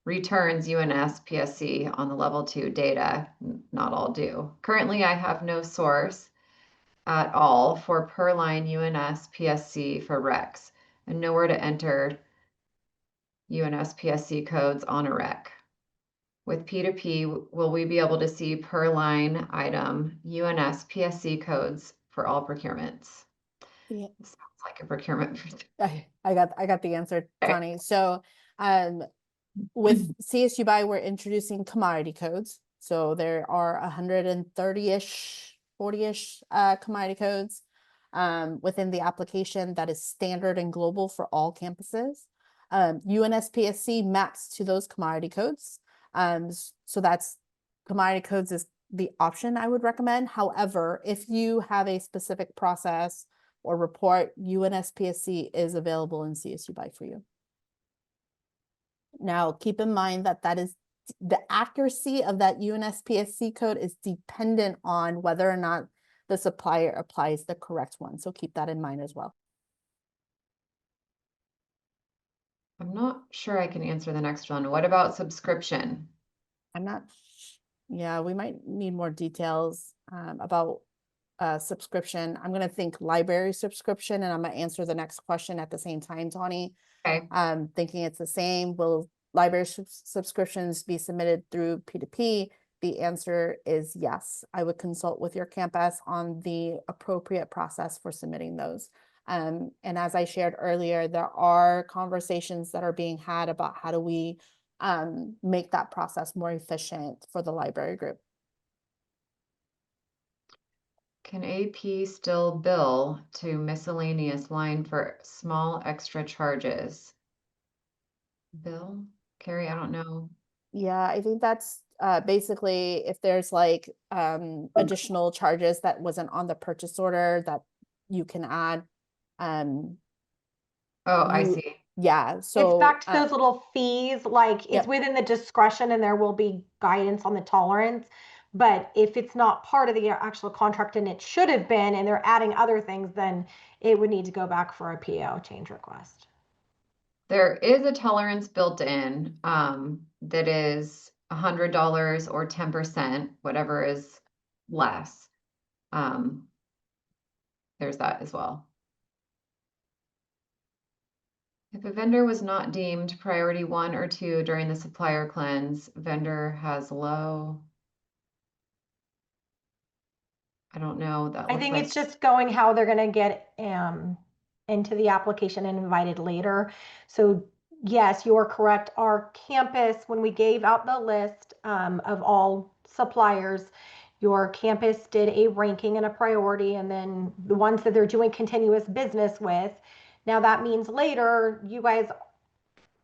B: returns UNSPSC on the level 2 data. Not all do. Currently, I have no source at all for per line UNSPSC for RECs, and nowhere to enter UNSPSC codes on a REC. With P2P, will we be able to see per line item UNS PSC codes for all procurements?
D: Yeah.
B: It sounds like a procurement.
D: I got the answer,
B: Okay.
D: Tony. So with CSUBUY, we're introducing commodity codes. So there are 130-ish, 40-ish commodity codes within the application that is standard and global for all campuses. UNSPSC maps to those commodity codes. So that's commodity codes is the option I would recommend. However, if you have a specific process or report, UNSPSC is available in CSUBUY for you. Now, keep in mind that the accuracy of that UNSPSC code is dependent on whether or not the supplier applies the correct one. So keep that in mind as well.
B: I'm not sure I can answer the next one. What about subscription?
D: Yeah, we might need more details about subscription. I'm going to think library subscription, and I'm going to answer the next question at the same time, Tawny.
B: Okay.
D: Thinking it's the same. Will library subscriptions be submitted through P2P? The answer is yes. I would consult with your campus on the appropriate process for submitting those. And as I shared earlier, there are conversations that are being had about how do we make that process more efficient for the library group.
B: Can AP still bill to miscellaneous line for small extra charges? Bill? Carrie, I don't know.
D: Yeah, I think that's basically if there's like additional charges that wasn't on the purchase order that you can add.
B: I see.
D: Yeah,
C: It's
D: so
C: back to those little fees, like it's
D: Yep.
C: within the discretion and there will be guidance on the tolerance. But if it's not part of the actual contract and it should have been, and they're adding other things, then it would need to go back for a PO change request.
B: There is a tolerance built in that is $100 or 10%, whatever is less. There's that as well. If a vendor was not deemed priority 1 or 2 during the supplier cleanse, vendor has low. I don't know. That
C: I
B: looks
C: think
B: like
C: it's just going how they're going to get into the application and invited later. So yes, you're correct. Our campus, when we gave out the list of all suppliers, your campus did a ranking and a priority, and then the ones that they're doing continuous business with. Now that means later you guys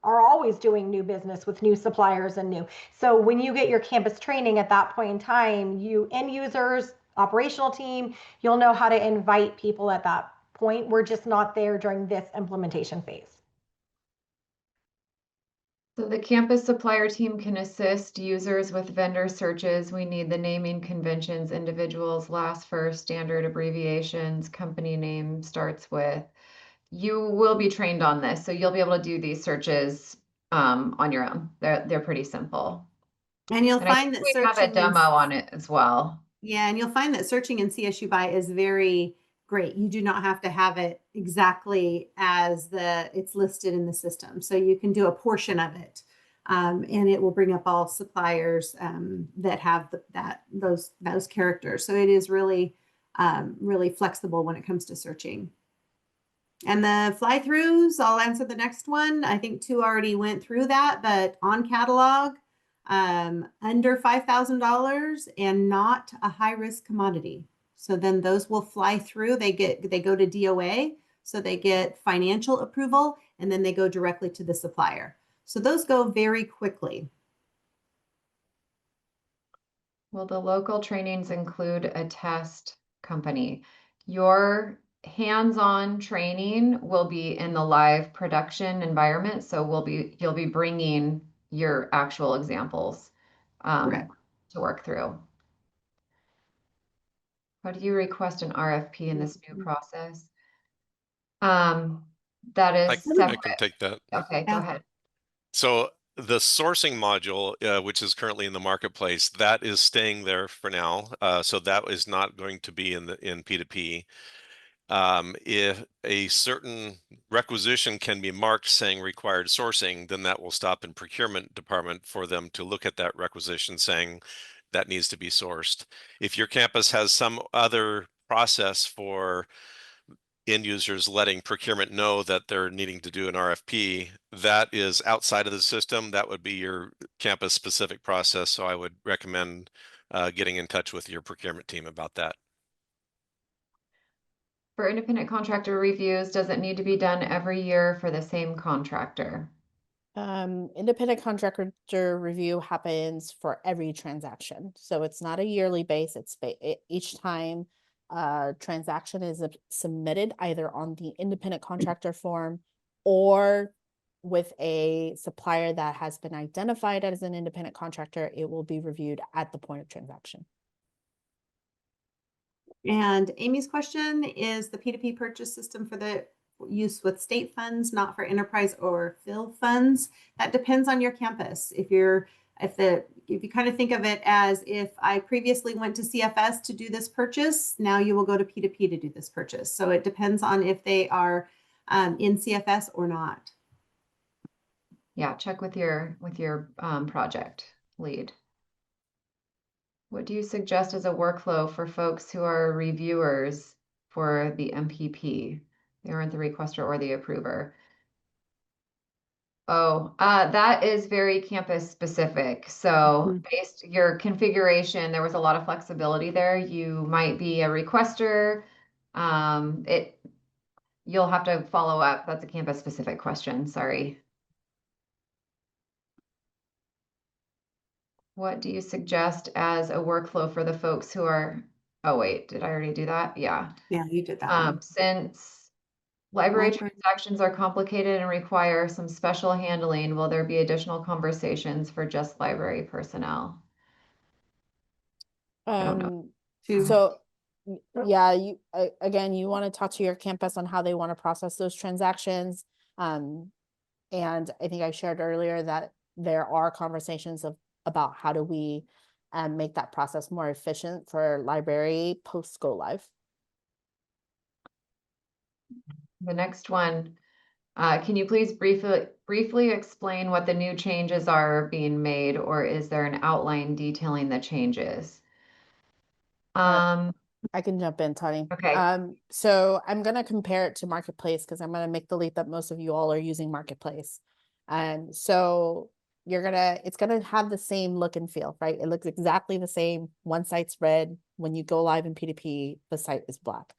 C: are always doing new business with new suppliers and new. So when you get your campus training at that point in time, you end users, operational team, you'll know how to invite people at that point. We're just not there during this implementation phase.
B: So the campus supplier team can assist users with vendor searches. We need the naming conventions, individuals, last, first, standard abbreviations, company name starts with. You will be trained on this, so you'll be able to do these searches on your own. They're pretty simple.
A: And you'll
B: And I
A: find
B: think
A: that
B: we have a
A: searching
B: demo on it as well.
A: Yeah, and you'll find that searching in CSUBUY is very great. You do not have to have it exactly as it's listed in the system. So you can do a portion of it, and it will bring up all suppliers that have those characters. So it is really really flexible when it comes to searching. And the fly-throughs, I'll answer the next one. I think 2 already went through that, but on catalog, under $5,000 and not a high-risk commodity. So then those will fly through. They go to DOA, so they get financial approval, and then they go directly to the supplier. So those go very quickly.
B: Will the local trainings include a test company? Your hands-on training will be in the live production environment, so you'll be bringing your actual examples to work through. How do you request an RFP in this new process? That is
E: I
B: separate.
E: can take that.
B: Okay, go ahead.
E: So the sourcing module, which is currently in the marketplace, that is staying there for now. So that is not going to be in P2P. If a certain requisition can be marked saying required sourcing, then that will stop in procurement department for them to look at that requisition saying that needs to be sourced. If your campus has some other process for end users letting procurement know that they're needing to do an RFP, that is outside of the system. That would be your campus specific process. So I would recommend getting in touch with your procurement team about that.
B: For independent contractor reviews, does it need to be done every year for the same contractor?
D: Independent contractor review happens for every transaction. So it's not a yearly base. It's each time transaction is submitted either on the independent contractor form or with a supplier that has been identified as an independent contractor, it will be reviewed at the point of transaction.
A: And Amy's question is the P2P purchase system for the use with state funds, not for enterprise or fill funds. That depends on your campus. If you kind of think of it as if I previously went to CFS to do this purchase, now you will go to P2P to do this purchase. So it depends on if they are in CFS or not.
B: Yeah, check with your project lead. What do you suggest as a workflow for folks who are reviewers for the MPP? They aren't the requester or the approver. Oh, that is very campus specific. So based your configuration, there was a lot of flexibility there. You might be a requester. You'll have to follow up. That's a campus specific question. Sorry. What do you suggest as a workflow for the folks who are, oh wait, did I already do that? Yeah.
A: Yeah, you did that one.
B: Since library transactions are complicated and require some special handling, will there be additional conversations for just library personnel? I don't know.
D: So yeah, again, you want to talk to your campus on how they want to process those transactions. And I think I shared earlier that there are conversations about how do we make that process more efficient for library post go live.
B: The next one, can you please briefly explain what the new changes are being made, or is there an outline detailing the changes?
D: I can jump in, Tony.
B: Okay.
D: So I'm going to compare it to Marketplace because I'm going to make the leap that most of you all are using Marketplace. And so it's going to have the same look and feel, right? It looks exactly the same. One site's red. When you go live in P2P, the site is black.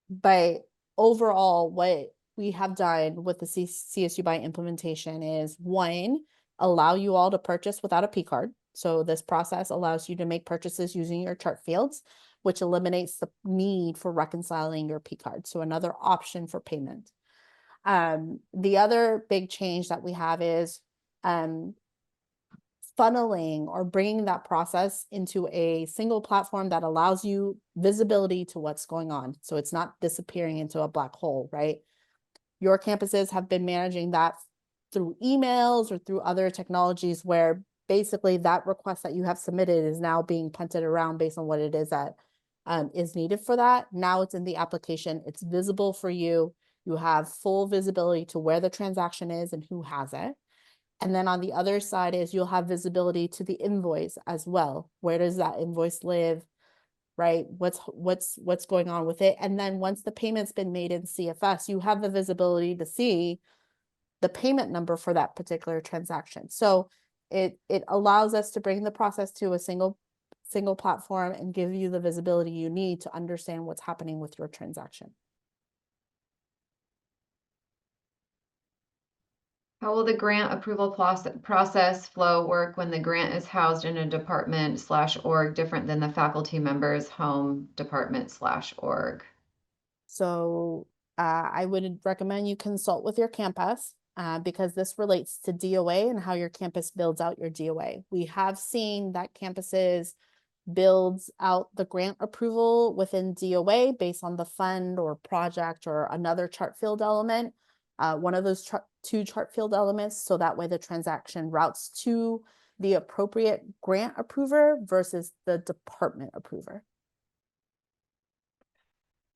D: But overall, what we have done with the CSUBUY implementation is, one, allow you all to purchase without a P card. So this process allows you to make purchases using your chart fields, which eliminates the need for reconciling your P card. So another option for payment. The other big change that we have is funneling or bringing that process into a single platform that allows you visibility to what's going on. So it's not disappearing into a black hole, right? Your campuses have been managing that through emails or through other technologies where basically that request that you have submitted is now being punted around based on what it is that is needed for that. Now it's in the application. It's visible for you. You have full visibility to where the transaction is and who has it. And then on the other side is you'll have visibility to the invoice as well. Where does that invoice live, right? What's going on with it? And then once the payment's been made in CFS, you have the visibility to see the payment number for that particular transaction. So it allows us to bring the process to a single platform and give you the visibility you need to understand what's happening with your transaction.
B: How will the grant approval process flow work when the grant is housed in a department/org different than the faculty member's home department/org?
D: So I would recommend you consult with your campus because this relates to DOA and how your campus builds out your DOA. We have seen that campuses builds out the grant approval within DOA based on the fund or project or another chart field element. One of those two chart field elements, so that way the transaction routes to the appropriate grant approver versus the department approver.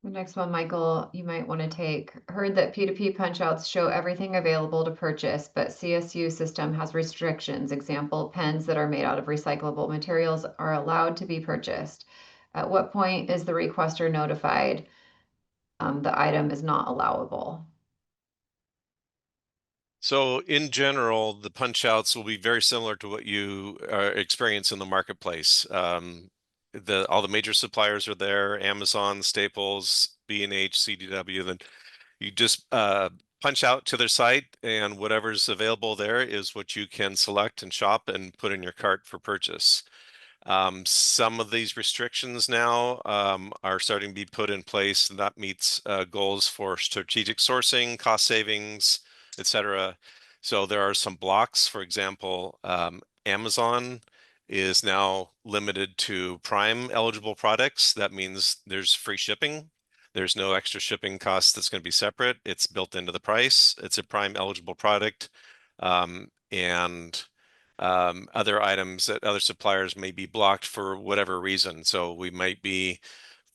B: The next one, Michael, you might want to take. Heard that P2P punchouts show everything available to purchase, but CSU system has restrictions. Example, pens that are made out of recyclable materials are allowed to be purchased. At what point is the requester notified the item is not allowable?
E: So in general, the punch outs will be very similar to what you experience in the marketplace. All the major suppliers are there, Amazon, Staples, B&H, CDW. Then you just punch out to their site, and whatever's available there is what you can select and shop and put in your cart for purchase. Some of these restrictions now are starting to be put in place, and that meets goals for strategic sourcing, cost savings, etc. So there are some blocks. For example, Amazon is now limited to Prime eligible products. That means there's free shipping. There's no extra shipping cost that's going to be separate. It's built into the price. It's a Prime eligible product. And other items that other suppliers may be blocked for whatever reason. So we might be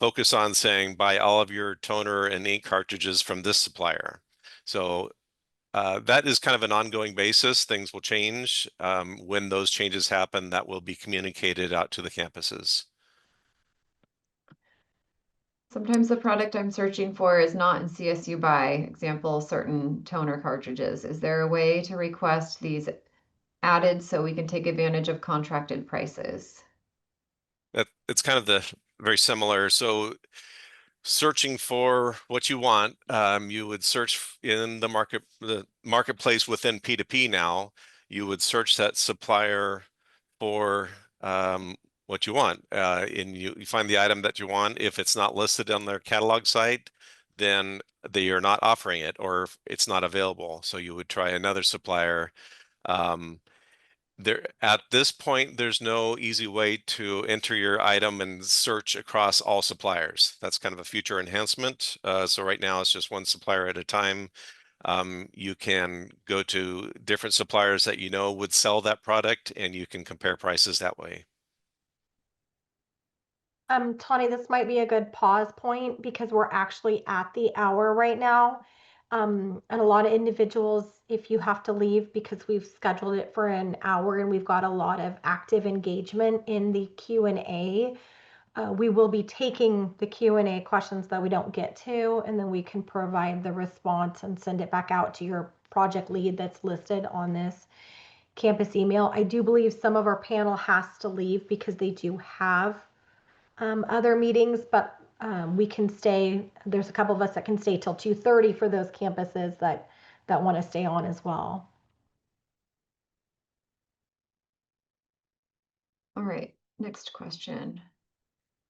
E: focused on saying, buy all of your toner and ink cartridges from this supplier. So that is kind of an ongoing basis. Things will change. When those changes happen, that will be communicated out to the campuses.
B: Sometimes the product I'm searching for is not in CSUBUY, example, certain toner cartridges. Is there a way to request these added so we can take advantage of contracted prices?
E: It's kind of very similar. So searching for what you want, you would search in the marketplace within P2P now. You would search that supplier for what you want, and you find the item that you want. If it's not listed on their catalog site, then they are not offering it, or it's not available. So you would try another supplier. There at this point, there's no easy way to enter your item and search across all suppliers. That's kind of a future enhancement. So right now it's just one supplier at a time. You can go to different suppliers that you know would sell that product, and you can compare prices that way.
C: Tawny, this might be a good pause point because we're actually at the hour right now. And a lot of individuals, if you have to leave because we've scheduled it for an hour and we've got a lot of active engagement in the Q&A, we will be taking the Q&A questions that we don't get to, and then we can provide the response and send it back out to your project lead that's listed on this campus email. I do believe some of our panel has to leave because they do have other meetings, but we can stay. There's a couple of us that can stay till 2:30 for those campuses that want to stay on as well.
B: All right, next question.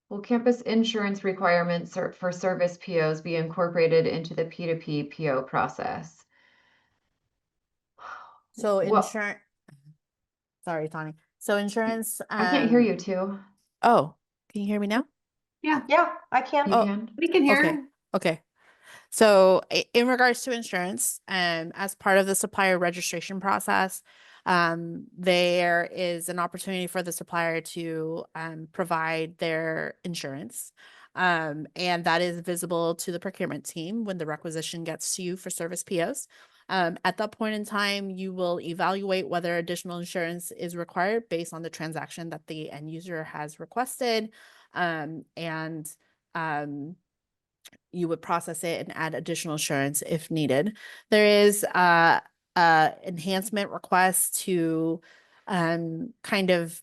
B: Will campus insurance requirements for service POs be incorporated into the P2P PO process?
D: So
B: Well,
D: insurance, sorry, Tawny. So insurance,
B: I can't hear you too.
D: Oh, can you hear me now?
A: Yeah,
C: Yeah, I can.
B: You
D: Oh,
B: can?
A: we can hear.
D: Okay. Okay. So in regards to insurance, as part of the supplier registration process, there is an opportunity for the supplier to provide their insurance. And that is visible to the procurement team when the requisition gets to you for service POs. At that point in time, you will evaluate whether additional insurance is required based on the transaction that the end user has requested. You would process it and add additional insurance if needed. There is enhancement request to kind of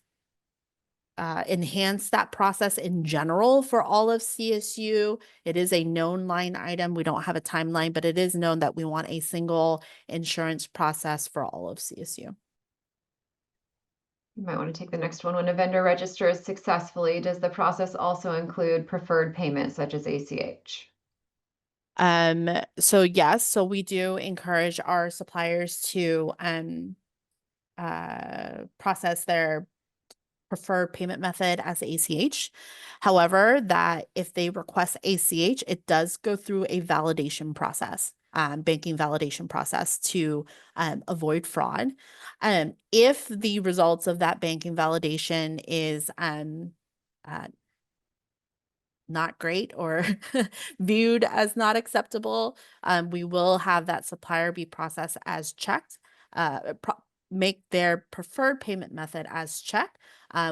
D: enhance that process in general for all of CSU. It is a known line item. We don't have a timeline, but it is known that we want a single insurance process for all of CSU.
B: You might want to take the next one. When a vendor registers successfully, does the process also include preferred payments such as ACH?
D: So yes, so we do encourage our suppliers to process their preferred payment method as ACH. However, that if they request ACH, it does go through a validation process, banking validation process to avoid fraud. If the results of that banking validation is not great or viewed as not acceptable, we will have that supplier be processed as checked, make their preferred payment method as check,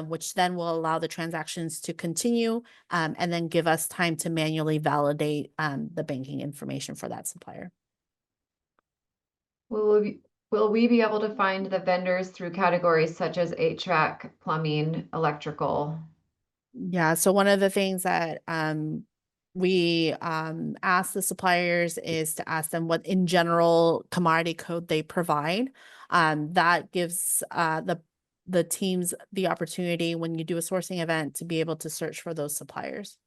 D: which then will allow the transactions to continue, and then give us time to manually validate the banking information for that supplier.
B: Will we be able to find the vendors through categories such as HVAC, plumbing, electrical?
D: Yeah, so one of the things that we ask the suppliers is to ask them what in general commodity code they provide. That gives the teams the opportunity when you do a sourcing event to be able to search for those suppliers.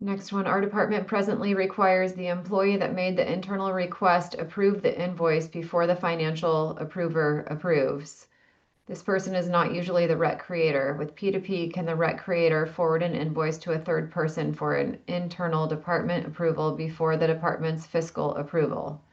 B: Next one, our department presently requires the employee that made the internal request approve the invoice before the financial approver approves. This person is not usually the rec creator. With P2P, can the rec creator forward an invoice to a third person for an internal department approval before the department's fiscal approval?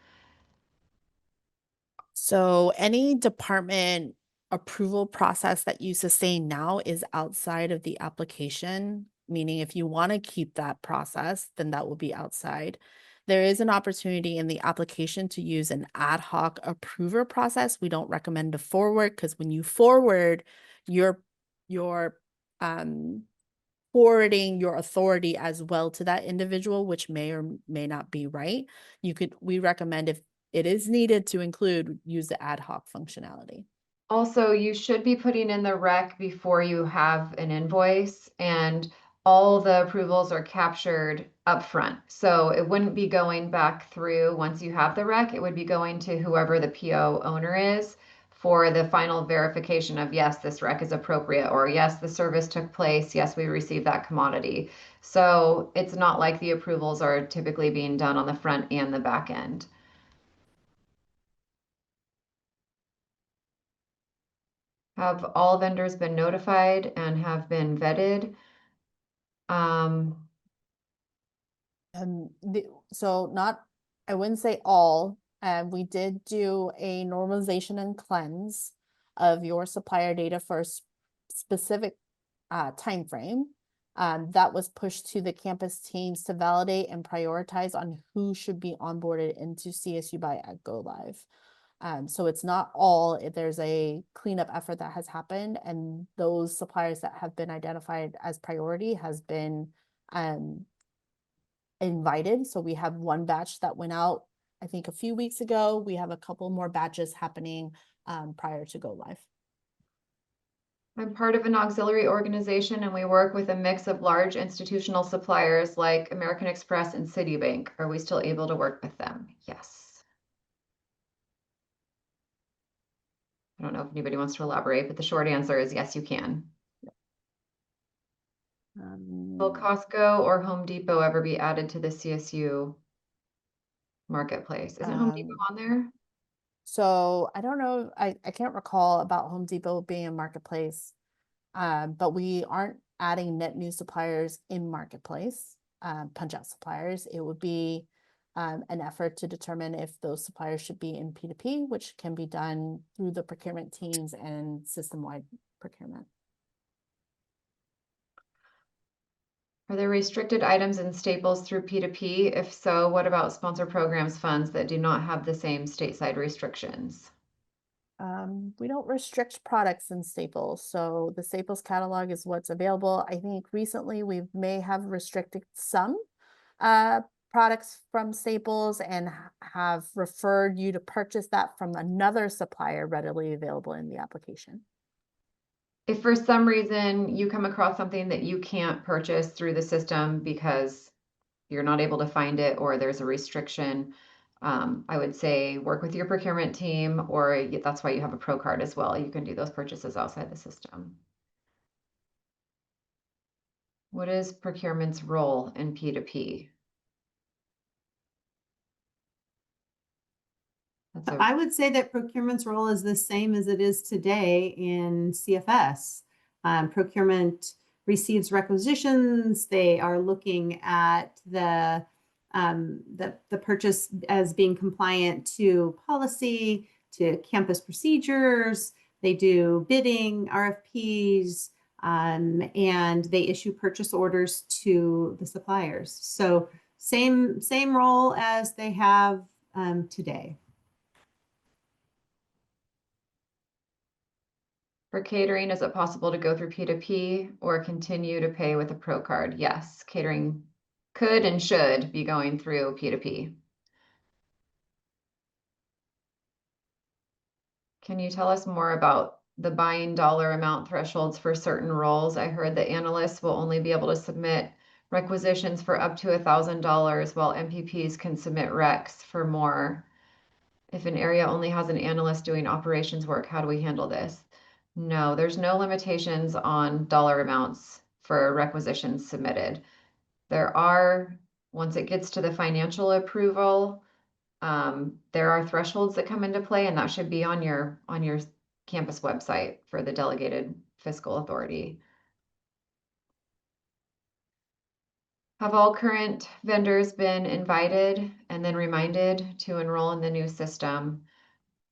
D: So any department approval process that you sustain now is outside of the application, meaning if you want to keep that process, then that will be outside. There is an opportunity in the application to use an ad hoc approver process. We don't recommend to forward because when you forward, you're forwarding your authority as well to that individual, which may or may not be right. We recommend if it is needed to include, use the ad hoc functionality.
B: Also, you should be putting in the rec before you have an invoice, and all the approvals are captured upfront. So it wouldn't be going back through once you have the rec, it would be going to whoever the PO owner is for the final verification of yes, this rec is appropriate, or yes, the service took place, yes, we received that commodity. So it's not like the approvals are typically being done on the front and the back end. Have all vendors been notified and have been vetted?
D: So not, I wouldn't say all, we did do a normalization and cleanse of your supplier data for a specific time frame. That was pushed to the campus teams to validate and prioritize on who should be onboarded into CSUBUY at Go Live. So it's not all, there's a cleanup effort that has happened, and those suppliers that have been identified as priority has been invited. So we have one batch that went out, I think a few weeks ago. We have a couple more batches happening prior to Go Live.
B: I'm part of an auxiliary organization, and we work with a mix of large institutional suppliers like American Express and Citibank. Are we still able to work with them? Yes. I don't know if anybody wants to elaborate, but the short answer is yes, you can. Will Costco or Home Depot ever be added to the CSU marketplace? Isn't Home Depot on there?
D: So I don't know, I can't recall about Home Depot being a marketplace, but we aren't adding net new suppliers in marketplace, punch out suppliers. It would be an effort to determine if those suppliers should be in P2P, which can be done through the procurement teams and system-wide procurement.
B: Are there restricted items and staples through P2P? If so, what about sponsor programs funds that do not have the same stateside restrictions?
D: We don't restrict products in Staples, so the Staples catalog is what's available. I think recently we may have restricted some products from Staples and have referred you to purchase that from another supplier readily available in the application.
B: If for some reason you come across something that you can't purchase through the system because you're not able to find it or there's a restriction, I would say work with your procurement team, or that's why you have a pro card as well. You can do those purchases outside the system. What is procurement's role in P2P?
A: I would say that procurement's role is the same as it is today in CFS. Procurement receives requisitions. They are looking at the purchase as being compliant to policy, to campus procedures. They do bidding, RFPs, and they issue purchase orders to the suppliers. So same role as they have today.
B: For catering, is it possible to go through P2P or continue to pay with a pro card? Yes, catering could and should be going through P2P. Can you tell us more about the buying dollar amount thresholds for certain roles? I heard that analysts will only be able to submit requisitions for up to $1,000, while MPPs can submit recs for more. If an area only has an analyst doing operations work, how do we handle this? No, there's no limitations on dollar amounts for requisitions submitted. There are, once it gets to the financial approval, there are thresholds that come into play, and that should be on your campus website for the delegated fiscal authority. Have all current vendors been invited and then reminded to enroll in the new system?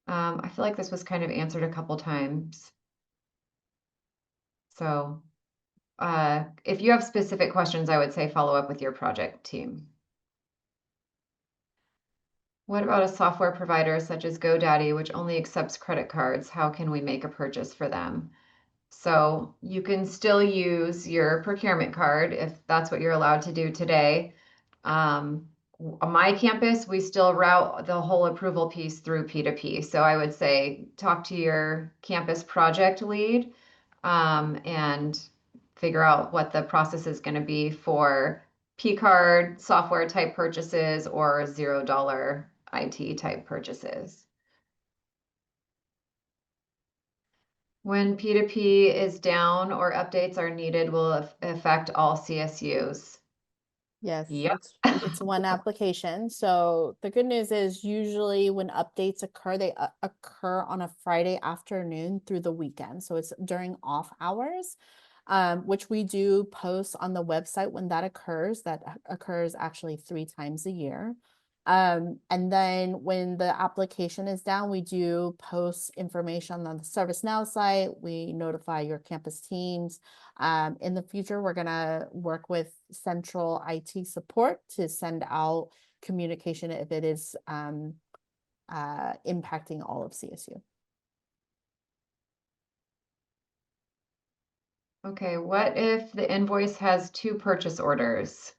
B: I feel like this was kind of answered a couple times. So if you have specific questions, I would say follow up with your project team. What about a software provider such as GoDaddy, which only accepts credit cards? How can we make a purchase for them? So you can still use your procurement card if that's what you're allowed to do today. On my campus, we still route the whole approval piece through P2P. So I would say talk to your campus project lead and figure out what the process is going to be for P-card software type purchases or $0 IT type purchases. When P2P is down or updates are needed, will affect all CSUs.
D: Yes,
B: Yep.
D: it's one application. So the good news is usually when updates occur, they occur on a Friday afternoon through the weekend. So it's during off hours, which we do post on the website when that occurs. That occurs actually 3 times a year. And then when the application is down, we do post information on the ServiceNow site. We notify your campus teams. In the future, we're going to work with central IT support to send out communication if it is impacting all of CSU.
B: Okay, what if the invoice has 2 purchase orders?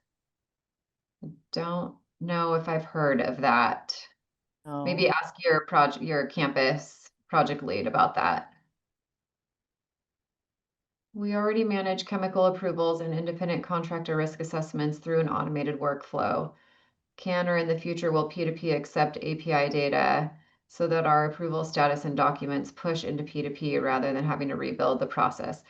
B: I don't know if I've heard of that. Maybe ask your campus project lead about that. We already manage chemical approvals and independent contractor risk assessments through an automated workflow. Can or in the future will P2P accept API data so that our approval status and documents push into P2P rather than having to rebuild the process?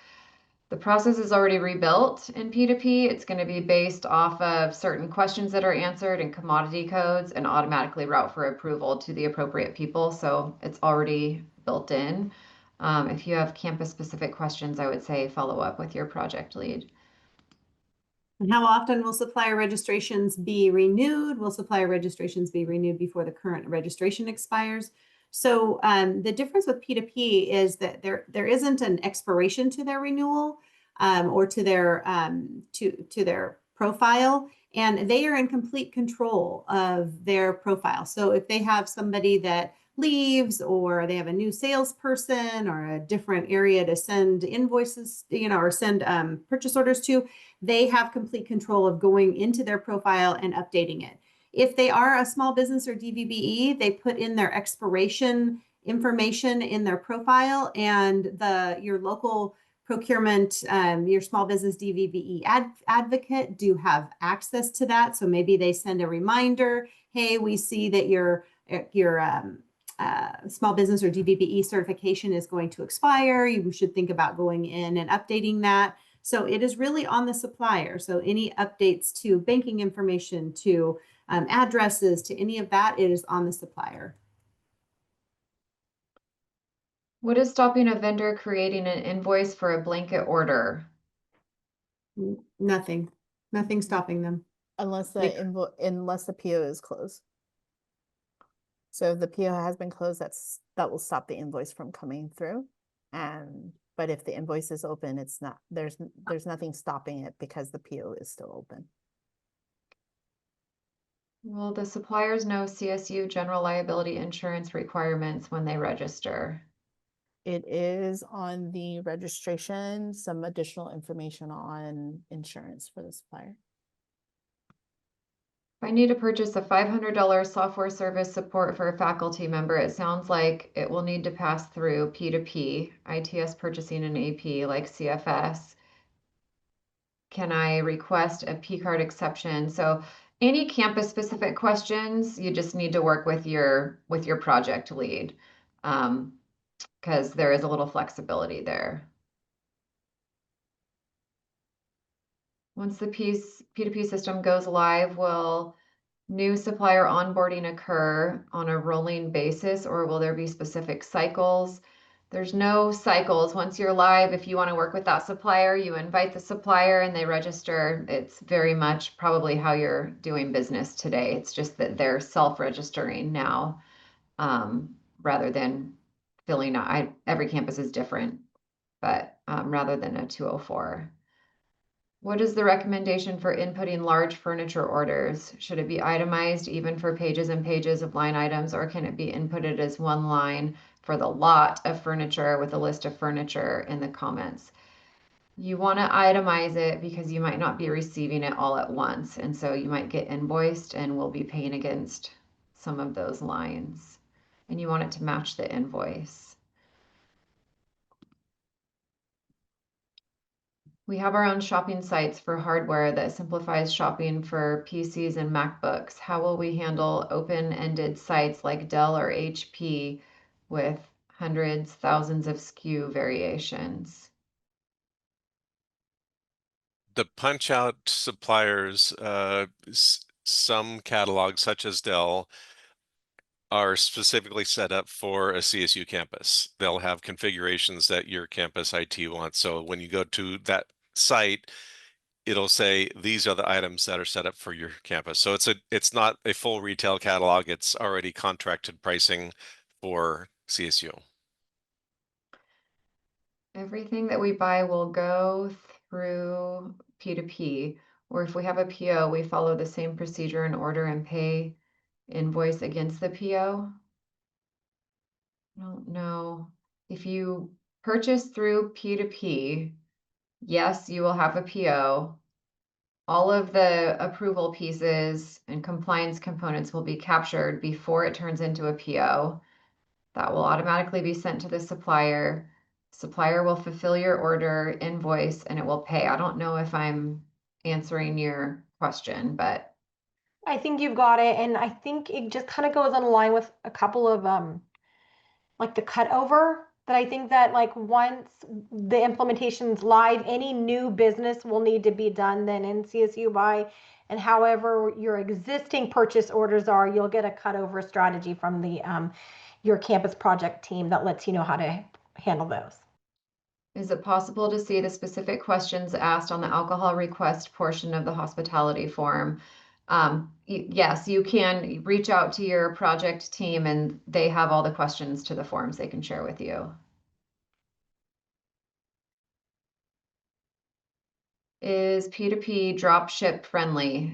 B: The process is already rebuilt in P2P. It's going to be based off of certain questions that are answered and commodity codes and automatically route for approval to the appropriate people. So it's already built in. If you have campus specific questions, I would say follow up with your project lead.
A: And how often will supplier registrations be renewed? Will supplier registrations be renewed before the current registration expires? So the difference with P2P is that there isn't an expiration to their renewal or to their profile, and they are in complete control of their profile. So if they have somebody that leaves, or they have a new salesperson, or a different area to send invoices, or send purchase orders to, they have complete control of going into their profile and updating it. If they are a small business or DVBE, they put in their expiration information in their profile, and your local procurement, your small business DVBE advocate do have access to that. So maybe they send a reminder, hey, we see that your small business or DVBE certification is going to expire. You should think about going in and updating that. So it is really on the supplier. So any updates to banking information, to addresses, to any of that, it is on the supplier.
B: What is stopping a vendor creating an invoice for a blanket order?
A: Nothing stopping them.
D: Unless
A: Like-
D: the PO is closed. So if the PO has been closed, that will stop the invoice from coming through. And But if the invoice is open, it's not, there's nothing stopping it because the PO is still open.
B: Will the suppliers know CSU general liability insurance requirements when they register?
D: It is on the registration, some additional information on insurance for the supplier.
B: If I need to purchase a $500 software service support for a faculty member, it sounds like it will need to pass through P2P, ITS purchasing and AP like CFS. Can I request a P card exception? So any campus specific questions, you just need to work with your project lead, because there is a little flexibility there. Once the P2P system goes live, will new supplier onboarding occur on a rolling basis, or will there be specific cycles? There's no cycles. Once you're live, if you want to work with that supplier, you invite the supplier and they register. It's very much probably how you're doing business today. It's just that they're self-registering now, rather than filling out. Every campus is different, but rather than a 204. What is the recommendation for inputting large furniture orders? Should it be itemized even for pages and pages of line items, or can it be inputted as one line for the lot of furniture with a list of furniture in the comments? You want to itemize it because you might not be receiving it all at once, and so you might get invoiced and will be paying against some of those lines, and you want it to match the invoice. We have our own shopping sites for hardware that simplifies shopping for PCs and MacBooks. How will we handle open-ended sites like Dell or HP with hundreds, thousands of SKU variations?
E: The punch out suppliers, some catalogs such as Dell are specifically set up for a CSU campus. They'll have configurations that your campus IT wants. So when you go to that site, it'll say these are the items that are set up for your campus. So it's not a full retail catalog. It's already contracted pricing for CSU.
B: Everything that we buy will go through P2P, or if we have a PO, we follow the same procedure and order and pay invoice against the PO. I don't know. If you purchase through P2P, yes, you will have a PO. All of the approval pieces and compliance components will be captured before it turns into a PO. That will automatically be sent to the supplier. Supplier will fulfill your order, invoice, and it will pay. I don't know if I'm answering your question, but
C: I think you've got it, and I think it just kind of goes on line with a couple of like the cutover, that I think that like once the implementation's live, any new business will need to be done then in CSUBUY, and however your existing purchase orders are, you'll get a cutover strategy from the your campus project team that lets you know how to handle those.
B: is it possible to see the specific questions asked on the alcohol request portion of the hospitality form? Yes, you can reach out to your project team and they have all the questions to the forms they can share with you. Is P2P drop ship friendly?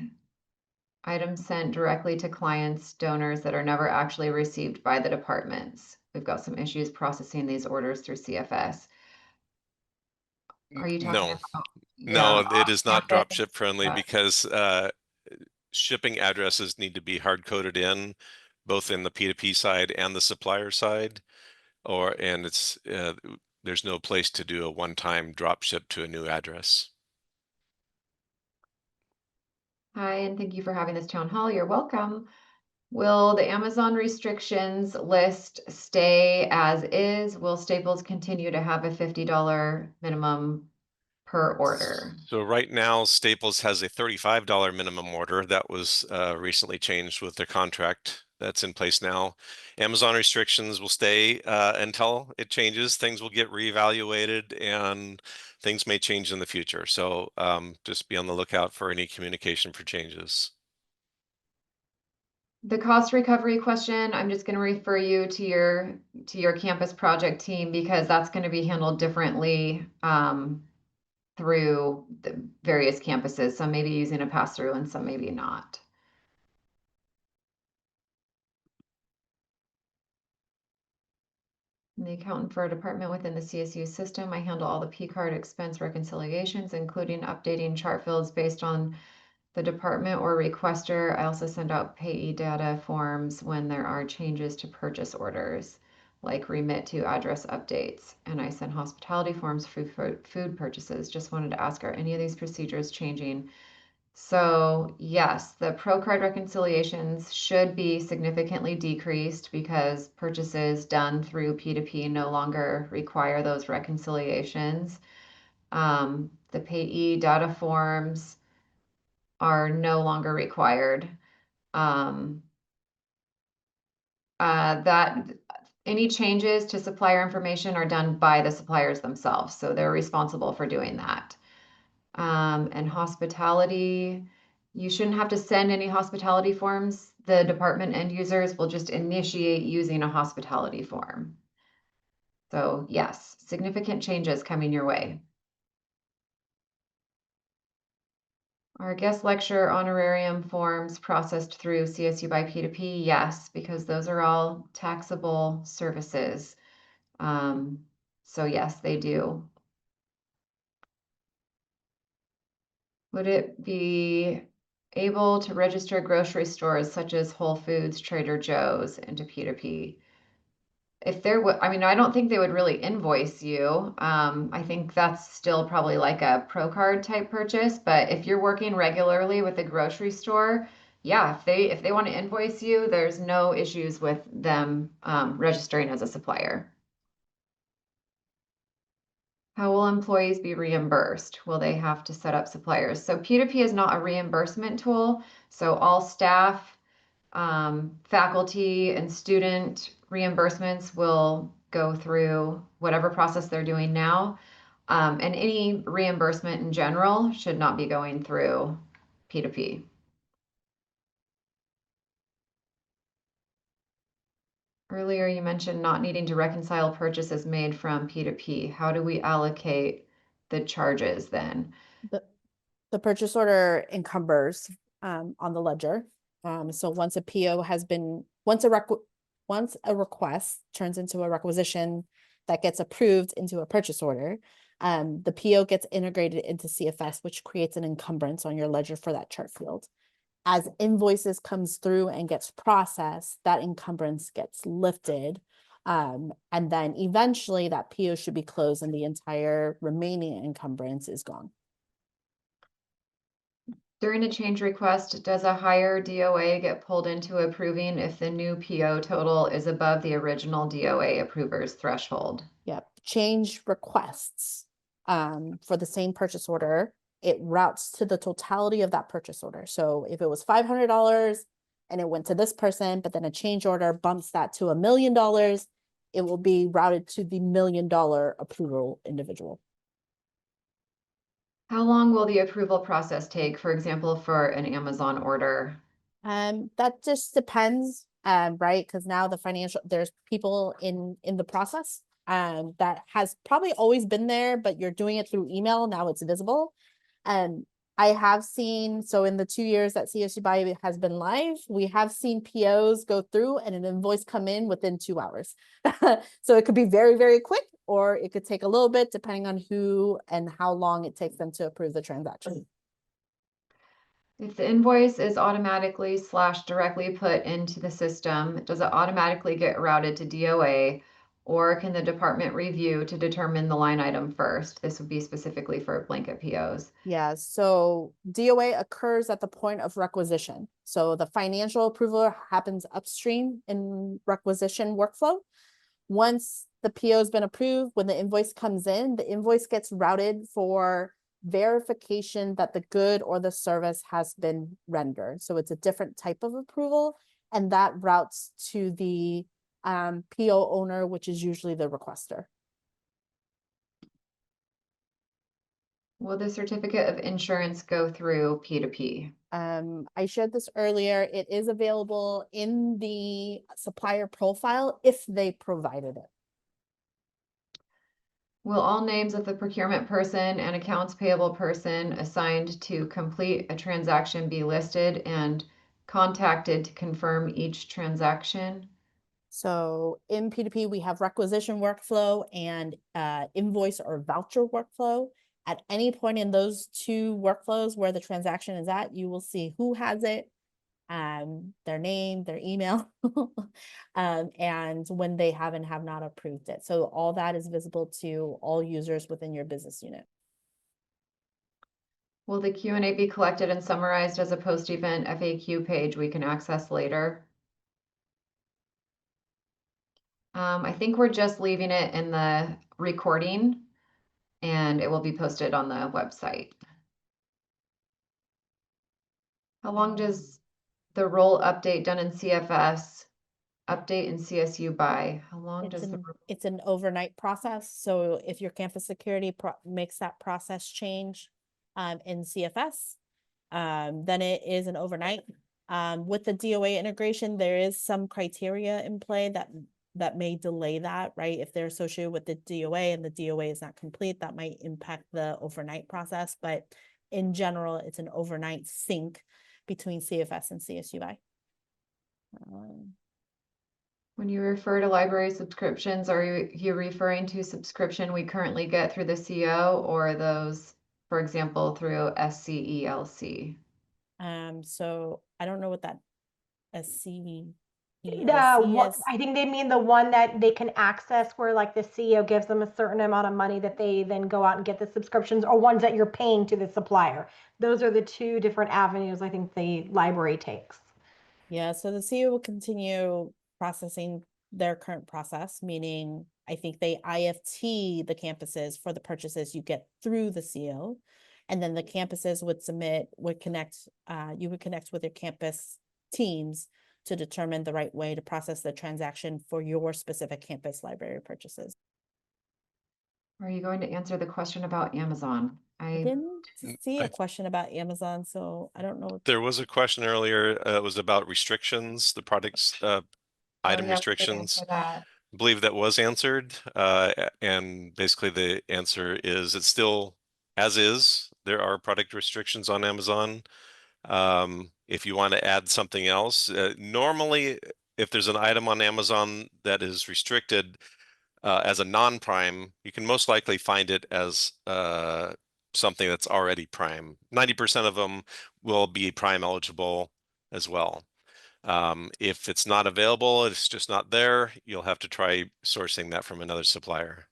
B: Items sent directly to clients, donors that are never actually received by the departments. We've got some issues processing these orders through CFS. Are you talking
E: No,
B: about?
E: no,
B: Yeah,
E: it is not
B: off-campus?
E: dropship friendly because shipping addresses need to be hard coded in both in the P2P side and the supplier side, and it's there's no place to do a one-time drop ship to a new address.
B: Hi, and thank you for having this town hall. You're welcome. Will the Amazon restrictions list stay as is? Will Staples continue to have a $50 minimum per order?
E: So right now, Staples has a $35 minimum order that was recently changed with their contract that's in place now. Amazon restrictions will stay until it changes. Things will get reevaluated and things may change in the future. So just be on the lookout for any communication for changes.
B: The cost recovery question, I'm just going to refer you to your campus project team because that's going to be handled differently through the various campuses. Some may be using a pass-through and some maybe not. I'm the accountant for a department within the CSU system. I handle all the P-card expense reconciliations, including updating chart fields based on the department or requester. I also send out payee data forms when there are changes to purchase orders, like remit to address updates. And I send hospitality forms for food purchases. Just wanted to ask, are any of these procedures changing? So yes, the pro card reconciliations should be significantly decreased because purchases done through P2P no longer require those reconciliations. The payee data forms are no longer required. That any changes to supplier information are done by the suppliers themselves, so they're responsible for doing that. And hospitality, you shouldn't have to send any hospitality forms. The department end users will just initiate using a hospitality form. So yes, significant changes coming your way. Are guest lecture honorarium forms processed through CSUBUY P2P? Yes, because those are all taxable services. So yes, they do. Would it be able to register grocery stores such as Whole Foods, Trader Joe's into P2P? If there would, I mean, I don't think they would really invoice you. I think that's still probably like a pro card type purchase, but if you're working regularly with a grocery store, yeah, if they want to invoice you, there's no issues with them registering as a supplier. How will employees be reimbursed? Will they have to set up suppliers? So P2P is not a reimbursement tool. So all staff, faculty, and student reimbursements will go through whatever process they're doing now. And any reimbursement in general should not be going through P2P. Earlier, you mentioned not needing to reconcile purchases made from P2P. How do we allocate the charges then?
D: The purchase order encumbers on the ledger. So once a PO has been, once a request turns into a requisition that gets approved into a purchase order, the PO gets integrated into CFS, which creates an encumbrance on your ledger for that chart field. As invoices comes through and gets processed, that encumbrance gets lifted. And then eventually that PO should be closed and the entire remaining encumbrance is gone.
B: During a change request, does a higher DOA get pulled into approving if the new PO total is above the original DOA approver's threshold?
D: Yep. Change requests for the same purchase order, it routes to the totality of that purchase order. So if it was $500 and it went to this person, but then a change order bumps that to $1 million, it will be routed to the $1 million approval individual.
B: How long will the approval process take, for example, for an Amazon order?
D: That just depends, right? Because now there's people in the process that has probably always been there, but you're doing it through email. Now it's visible. I have seen, so in the 2 years that CSUBUY has been live, we have seen POs go through and an invoice come in within 2 hours. So it could be very, very quick, or it could take a little bit depending on who and how long it takes them to approve the transaction.
B: If the invoice is automatically / directly put into the system, does it automatically get routed to DOA, or can the department review to determine the line item first? This would be specifically for blanket POs.
D: Yeah, so DOA occurs at the point of requisition. So the financial approval happens upstream in requisition workflow. Once the PO has been approved, when the invoice comes in, the invoice gets routed for verification that the good or the service has been rendered. So it's a different type of approval, and that routes to the PO owner, which is usually the requester.
B: Will the certificate of insurance go through P2P?
D: I shared this earlier. It is available in the supplier profile if they provided it.
B: Will all names of the procurement person and accounts payable person assigned to complete a transaction be listed and contacted to confirm each transaction?
D: So in P2P, we have requisition workflow and invoice or voucher workflow. At any point in those two workflows where the transaction is at, you will see who has it, their name, their email, and when they have and have not approved it. So all that is visible to all users within your business unit.
B: Will the Q&A be collected and summarized as a post-event FAQ page we can access later? I think we're just leaving it in the recording and it will be posted on the website. How long does the role update done in CFS update in CSUBUY? How long does the
D: It's an overnight process. So if your campus security makes that process change in CFS, then it is an overnight. With the DOA integration, there is some criteria in play that may delay that, right? If they're associated with the DOA and the DOA is not complete, that might impact the overnight process. But in general, it's an overnight sync between CFS and CSUBUY.
B: When you refer to library subscriptions, are you referring to subscription we currently get through the CO or those, for example, through SCELC?
D: So I don't know what that SCELC
C: What,
D: is.
C: I think they mean the one that they can access where like the CEO gives them a certain amount of money that they then go out and get the subscriptions, or ones that you're paying to the supplier. Those are the two different avenues I think the library takes.
D: Yeah, so the CEO will continue processing their current process, meaning I think they IFT the campuses for the purchases you get through the CO. And then the campuses would connect, you would connect with your campus teams to determine the right way to process the transaction for your specific campus library purchases.
B: Are you going to answer the question about Amazon?
D: I didn't see a question about Amazon, so I don't know.
E: There was a question earlier. It was about restrictions, the products, item restrictions. I believe that was answered. And basically the answer is it's still as is. There are product restrictions on Amazon. If you want to add something else, normally if there's an item on Amazon that is restricted as a non-prime, you can most likely find it as something that's already prime. 90% of them will be prime eligible as well. If it's not available, it's just not there, you'll have to try sourcing that from another supplier.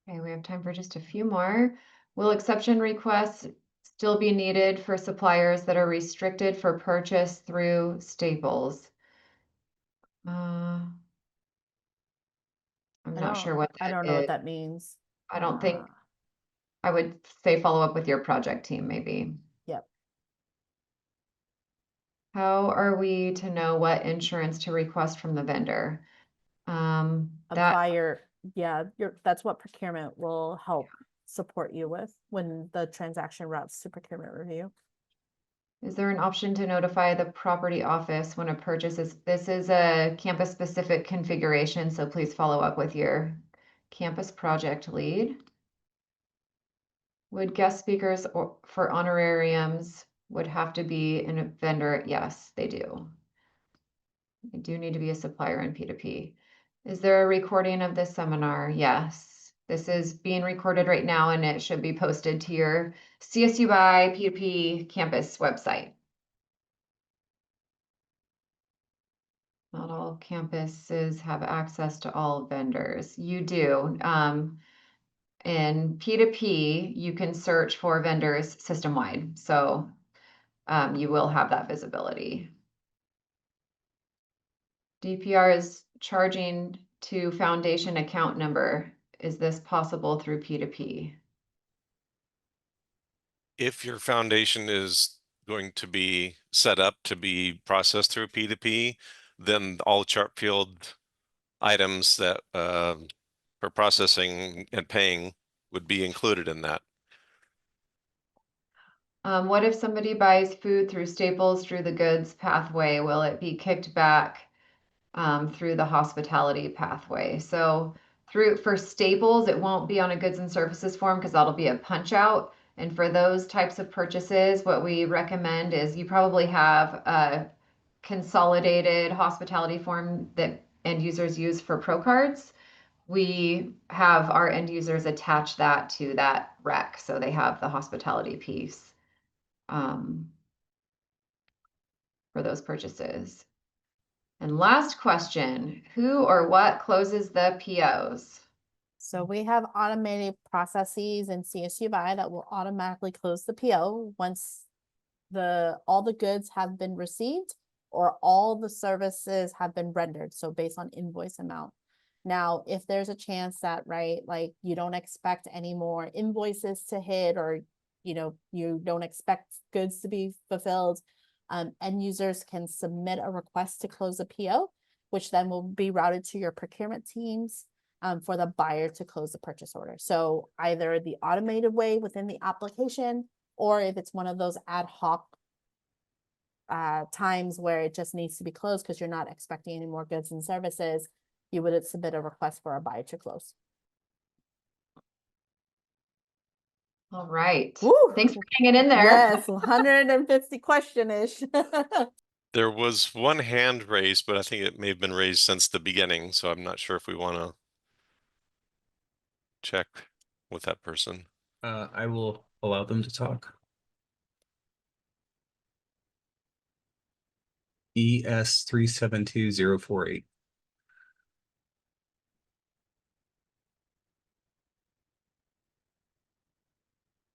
B: Okay, we have time for just a few more. Will exception requests still be needed for suppliers that are restricted for purchase through Staples? I'm not sure what that
D: I don't know
B: is.
D: what that means.
B: I don't think, I would say follow up with your project team, maybe.
D: Yep.
B: How are we to know what insurance to request from the vendor?
D: That's what procurement will help support you with when the transaction routes to procurement review.
B: Is there an option to notify the property office when a purchase is, this is a campus specific configuration, so please follow up with your campus project lead. Would guest speakers for honorariums would have to be in a vendor? Yes, they do. They do need to be a supplier in P2P. Is there a recording of this seminar? Yes. This is being recorded right now and it should be posted to your CSUBUY P2P campus website. Not all campuses have access to all vendors. You do. In P2P, you can search for vendors system-wide. So you will have that visibility. DPR is charging to foundation account number. Is this possible through P2P?
E: If your foundation is going to be set up to be processed through P2P, then all chart field items that for processing and paying would be included in that.
B: What if somebody buys food through Staples through the goods pathway? Will it be kicked back through the hospitality pathway? So for Staples, it won't be on a goods and services form because that'll be a punch out. And for those types of purchases, what we recommend is you probably have a consolidated hospitality form that end users use for Pro cards. We have our end users attach that to that rec, so they have the hospitality piece for those purchases. And last question, who or what closes the POs?
D: So we have automated processes in CSUBUY that will automatically close the PO once all the goods have been received or all the services have been rendered. So based on invoice amount. Now, if there's a chance that, right, like you don't expect any more invoices to hit, or, you know, you don't expect goods to be fulfilled, end users can submit a request to close a PO, which then will be routed to your procurement teams for the buyer to close the purchase order. So either the automated way within the application, or if it's one of those ad hoc times where it just needs to be closed because you're not expecting any more goods and services, you would submit a request for a buyer to close.
B: All right.
D: Woo!
B: Thanks for hanging in there.
D: Yes, 150 question-ish.
E: There was one hand raised, but I think it may have been raised since the beginning, so I'm not sure if we want to check with that person.
F: I will allow them to talk. ES 372048.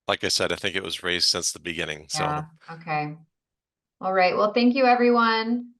E: Like I said, I think it was raised since the beginning. So
D: Yeah.
B: Okay. All right. Well, thank you, everyone.